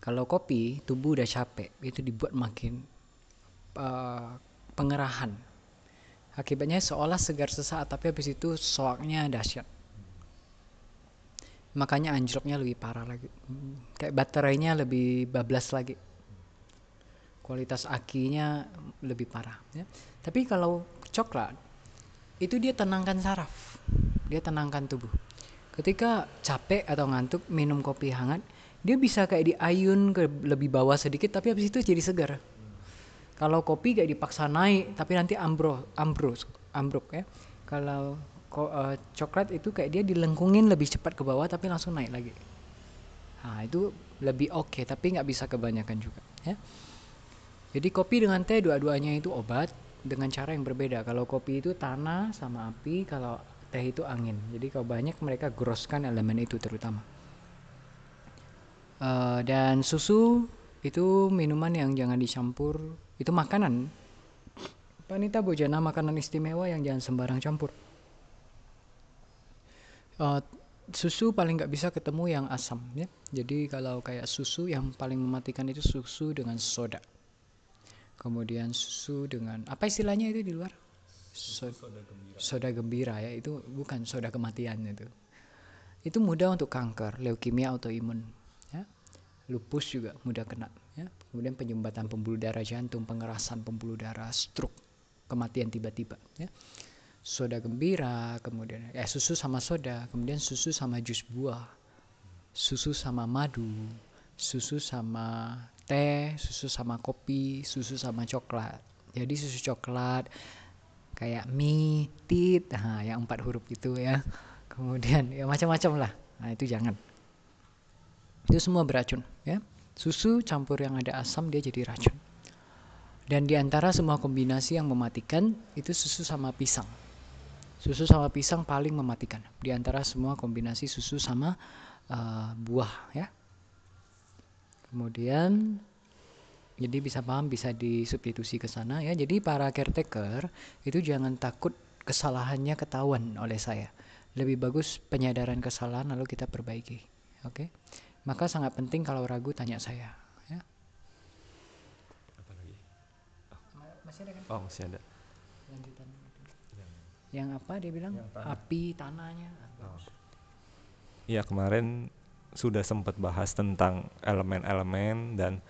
Kalau kopi, tubuh udah capek, itu dibuat makin pengerahan. Akibatnya seolah segar sesaat, tapi habis itu soaknya dahsyat. Makanya anjloknya lebih parah lagi. Kayak baterainya lebih bablas lagi. Kualitas akinya lebih parah, ya. Tapi kalau coklat itu dia tenangkan saraf, dia tenangkan tubuh. Ketika capek atau ngantuk minum kopi hangat, dia bisa kayak diayun ke lebih bawah sedikit, tapi habis itu jadi segar. Kalau kopi kayak dipaksa naik, tapi nanti ambruk ya. Kalau coklat itu kayak dia dilengkungin lebih cepat ke bawah, tapi langsung naik lagi. Nah itu lebih oke, tapi nggak bisa kebanyakan juga, ya. Jadi kopi dengan teh dua-duanya itu obat, dengan cara yang berbeda. Kalau kopi itu tanah sama api, kalau teh itu angin. Jadi kalau banyak mereka groskan elemen itu terutama. Dan susu itu minuman yang jangan dicampur. Itu makanan. Panita Bojana makanan istimewa yang jangan sembarang campur. Susu paling nggak bisa ketemu yang asam, ya. Jadi kalau kayak susu yang paling mematikan itu susu dengan soda. Kemudian susu dengan apa istilahnya itu di luar? Soda gembira ya, itu bukan soda kematian itu. Itu mudah untuk kanker, leukemia autoimun, ya. Lupus juga mudah kena, ya. Kemudian penyumbatan pembuluh darah jantung, pengerasan pembuluh darah, stroke, kematian tiba-tiba, ya. Soda gembira, kemudian susu sama soda, kemudian susu sama jus buah, susu sama madu, susu sama teh, susu sama kopi, susu sama coklat. Jadi susu coklat kayak mie, tit, nah yang 4 huruf itu ya. Kemudian ya macam-macam lah. Nah itu jangan. Itu semua beracun, ya. Susu campur yang ada asam dia jadi racun. Dan diantara semua kombinasi yang mematikan itu susu sama pisang. Susu sama pisang paling mematikan. Diantara semua kombinasi susu sama buah, ya. Kemudian jadi bisa paham, bisa disubstitusi ke sana, ya. Jadi para caretaker itu jangan takut kesalahannya ketahuan oleh saya. Lebih bagus penyadaran kesalahan lalu kita perbaiki. Oke. Maka sangat penting kalau ragu tanya saya, ya. Apa lagi? Masih ada kan? Oh, masih ada. Lanjutan. Yang apa dia bilang? Api tanahnya. Iya, kemarin sudah sempat bahas tentang elemen-elemen dan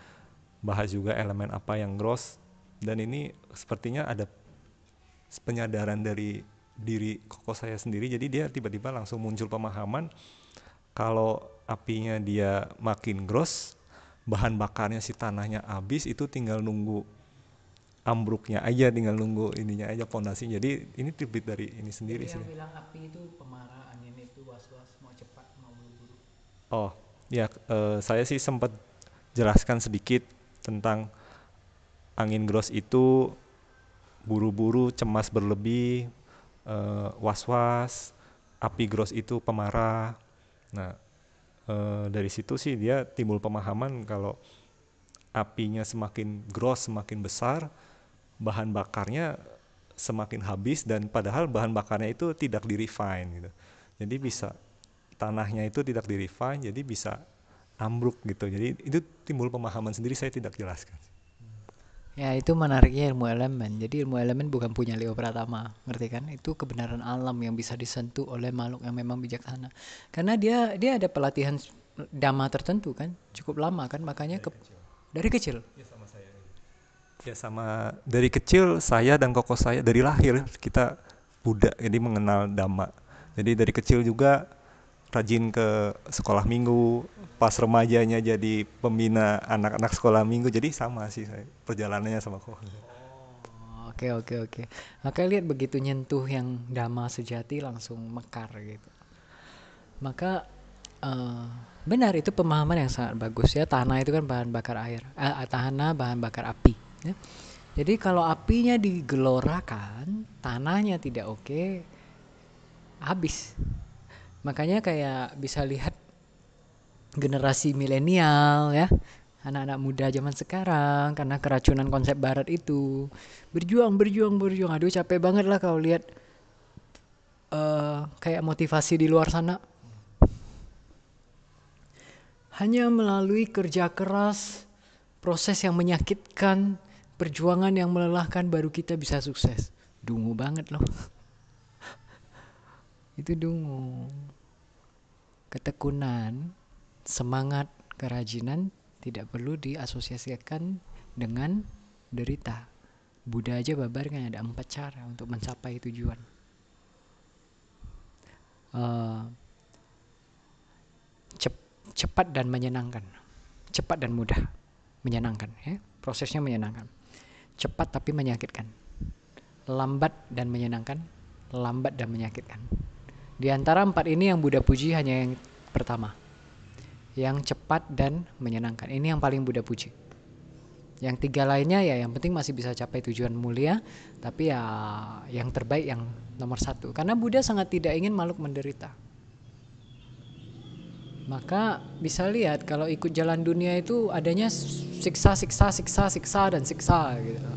bahas juga elemen apa yang gross, dan ini sepertinya ada penyadaran dari diri koko saya sendiri, jadi dia tiba-tiba langsung muncul pemahaman kalau apinya dia makin gross, bahan bakarnya si tanahnya habis, itu tinggal nunggu ambruknya aja, tinggal nunggu ininya aja, fondasi. Jadi ini tibit dari ini sendiri sih. Yang bilang api itu pemarah, angin itu was-was, mau cepat mau buru-buru. Oh ya, saya sih sempat jelaskan sedikit tentang angin gros itu buru-buru, cemas berlebih, was-was. Api gros itu pemarah. Nah, dari situ sih dia timbul pemahaman kalau apinya semakin gros, semakin besar, bahan bakarnya semakin habis, dan padahal bahan bakarnya itu tidak di-refine gitu. Jadi bisa tanahnya itu tidak di-refine, jadi bisa ambruk gitu. Jadi itu timbul pemahaman sendiri, saya tidak jelaskan. Ya itu menariknya ilmu elemen. Jadi ilmu elemen bukan punya Leo Pratama, ngerti kan? Itu kebenaran alam yang bisa disentuh oleh makhluk yang memang bijaksana. Karena dia ada pelatihan dhamma tertentu kan, cukup lama kan, makanya dari kecil. Ya sama dari kecil saya dan koko saya dari lahir kita Buddha, jadi mengenal Dhamma. Jadi dari kecil juga rajin ke sekolah minggu, pas remajanya jadi pembina anak-anak sekolah minggu, jadi sama sih saya perjalanannya sama koko. Oke. Maka lihat begitu nyentuh yang dhamma sejati langsung mekar gitu. Maka benar itu pemahaman yang sangat bagus ya. Tanah itu kan bahan bakar air. Tanah bahan bakar api. Ya. Jadi kalau apinya digelorakan, tanahnya tidak oke, habis. Makanya kayak bisa lihat generasi milenial ya, anak-anak muda zaman sekarang karena keracunan konsep barat itu berjuang. Aduh capek banget lah kalau lihat kayak motivasi di luar sana. Hanya melalui kerja keras, proses yang menyakitkan, perjuangan yang melelahkan baru kita bisa sukses. Dungu banget loh. Itu dungu. Ketekunan, semangat, kerajinan tidak perlu diasosiasikan dengan derita. Buddha aja babarkan ada 4 cara untuk mencapai tujuan. Cepat dan menyenangkan, cepat dan mudah, menyenangkan ya. Prosesnya menyenangkan. Cepat tapi menyakitkan. Lambat dan menyenangkan, lambat dan menyakitkan. Di antara 4 ini yang Buddha puji hanya yang pertama, yang cepat dan menyenangkan. Ini yang paling Buddha puji. Yang 3 lainnya ya yang penting masih bisa capai tujuan mulia, tapi ya yang terbaik yang nomor 1. Karena Buddha sangat tidak ingin makhluk menderita. Maka bisa lihat kalau ikut jalan dunia itu adanya siksa dan siksa gitu.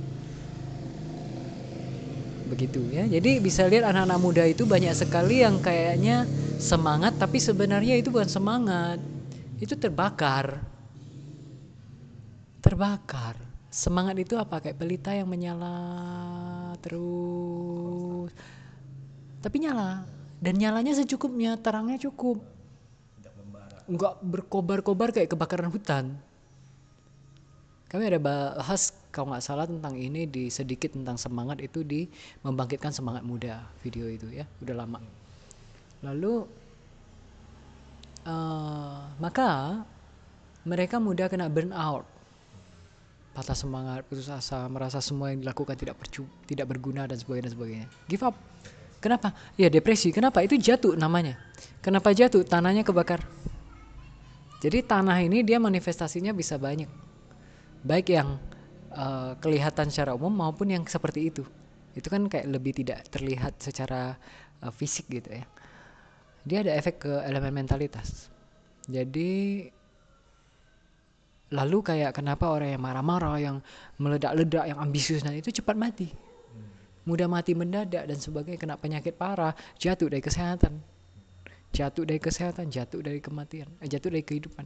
Begitu ya. Jadi bisa lihat anak-anak muda itu banyak sekali yang kayaknya semangat tapi sebenarnya itu bukan semangat. Itu terbakar. Semangat itu apa? Kayak pelita yang menyala terus. Tapi nyala. Dan nyalanya secukupnya, terangnya cukup. Enggak berkobar-kobar kayak kebakaran hutan. Kami ada bahas kalau nggak salah tentang ini di sedikit tentang semangat itu di membangkitkan semangat muda video itu ya, udah lama. Lalu maka mereka mudah kena burnout, patah semangat, putus asa, merasa semua yang dilakukan tidak berguna dan sebagainya. Give up. Kenapa? Ya depresi. Kenapa? Itu jatuh namanya. Kenapa jatuh? Tanahnya kebakar. Jadi tanah ini dia manifestasinya bisa banyak. Baik yang kelihatan secara umum maupun yang seperti itu. Itu kan kayak lebih tidak terlihat secara fisik gitu ya. Dia ada efek ke elemen mentalitas. Jadi lalu kayak kenapa orang yang marah-marah, yang meledak-ledak, yang ambisius, nah itu cepat mati. Mudah mati mendadak dan sebagainya, kena penyakit parah, jatuh dari kesehatan, jatuh dari kematian, jatuh dari kehidupan.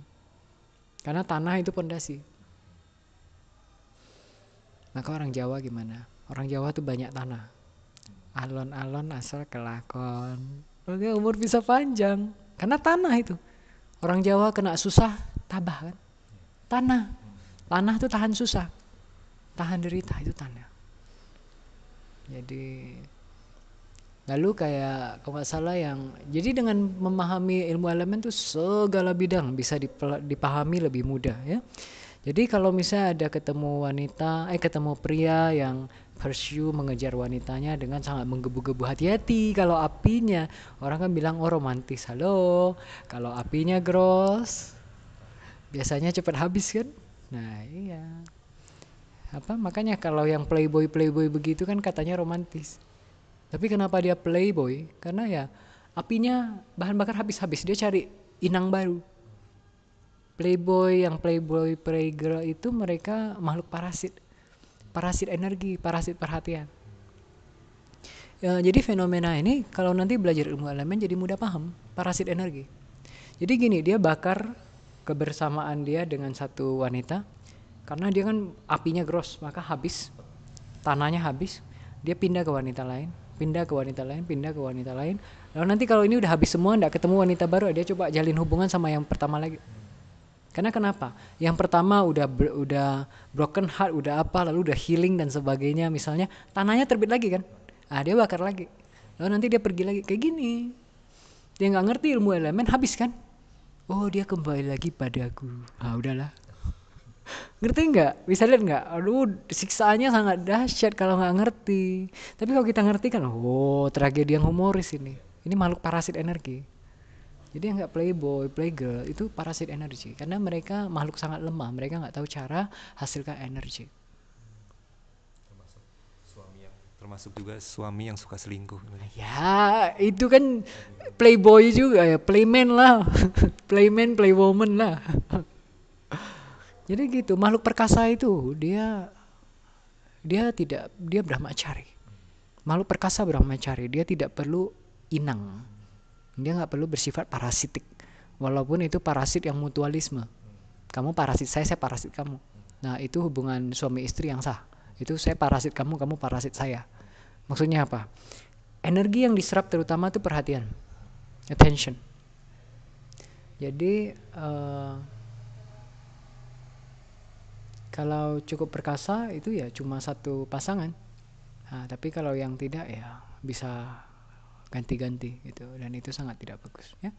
Karena tanah itu pondasi. Maka orang Jawa gimana? Orang Jawa tuh banyak tanah. Alon-alon asal kelakon. Oke, umur bisa panjang. Karena tanah itu. Orang Jawa kena susah, tabah kan? Tanah tuh tahan susah. Tahan derita, itu tanah. Jadi lalu kayak kalau nggak salah jadi dengan memahami ilmu elemen tuh segala bidang bisa dipahami lebih mudah ya. Jadi kalau misalnya ada ketemu pria yang pursue mengejar wanitanya dengan sangat menggebu-gebu, hati-hati kalau apinya, orang kan bilang oh romantis, halo, kalau apinya gross biasanya cepat habis kan. Nah iya, makanya kalau yang playboy begitu kan katanya romantis. Tapi kenapa dia playboy? Karena ya apinya bahan bakar habis-habis, dia cari inang baru. Playboy playgirl itu mereka makhluk parasit energi, parasit perhatian. Ya, jadi fenomena ini kalau nanti belajar ilmu elemen jadi mudah paham, parasit energi. Jadi gini, dia bakar kebersamaan dia dengan satu wanita Karena dia kan apinya gross, maka habis, tanahnya habis, dia pindah ke wanita lain, pindah ke wanita lain, pindah ke wanita lain. Lalu nanti kalau ini udah habis semua, nggak ketemu wanita baru, dia coba jalin hubungan sama yang pertama lagi. Karena kenapa? Yang pertama udah broken heart, udah apa, lalu udah healing dan sebagainya. Misalnya tanahnya terbit lagi kan, dia bakar lagi. Lalu nanti dia pergi lagi kayak gini. Dia nggak ngerti ilmu elemen, habis kan? Oh, dia kembali lagi padaku. Udahlah. Ngerti nggak? Bisa lihat nggak? Aduh, siksaannya sangat dahsyat kalau nggak ngerti. Tapi kalau kita ngerti kan, tragedi yang humoris ini. Ini makhluk parasit energi. Jadi yang nggak playboy, playgirl itu parasit energi. Karena mereka makhluk sangat lemah. Mereka nggak tahu cara hasilkan energi. Termasuk juga suami yang suka selingkuh. Ya, itu kan playboy juga ya, playman lah. Playman, playwoman lah. Jadi gitu, makhluk perkasa itu dia brahmacari. Makhluk perkasa brahmacari, dia tidak perlu inang. Dia nggak perlu bersifat parasitik. Walaupun itu parasit yang mutualisme. Kamu parasit saya parasit kamu. Nah, itu hubungan suami istri yang sah. Itu saya parasit kamu, kamu parasit saya. Maksudnya apa? Energi yang diserap terutama itu perhatian, attention. Jadi kalau cukup perkasa itu ya cuma satu pasangan. Nah, tapi kalau yang tidak ya bisa ganti-ganti gitu, dan itu sangat tidak bagus ya.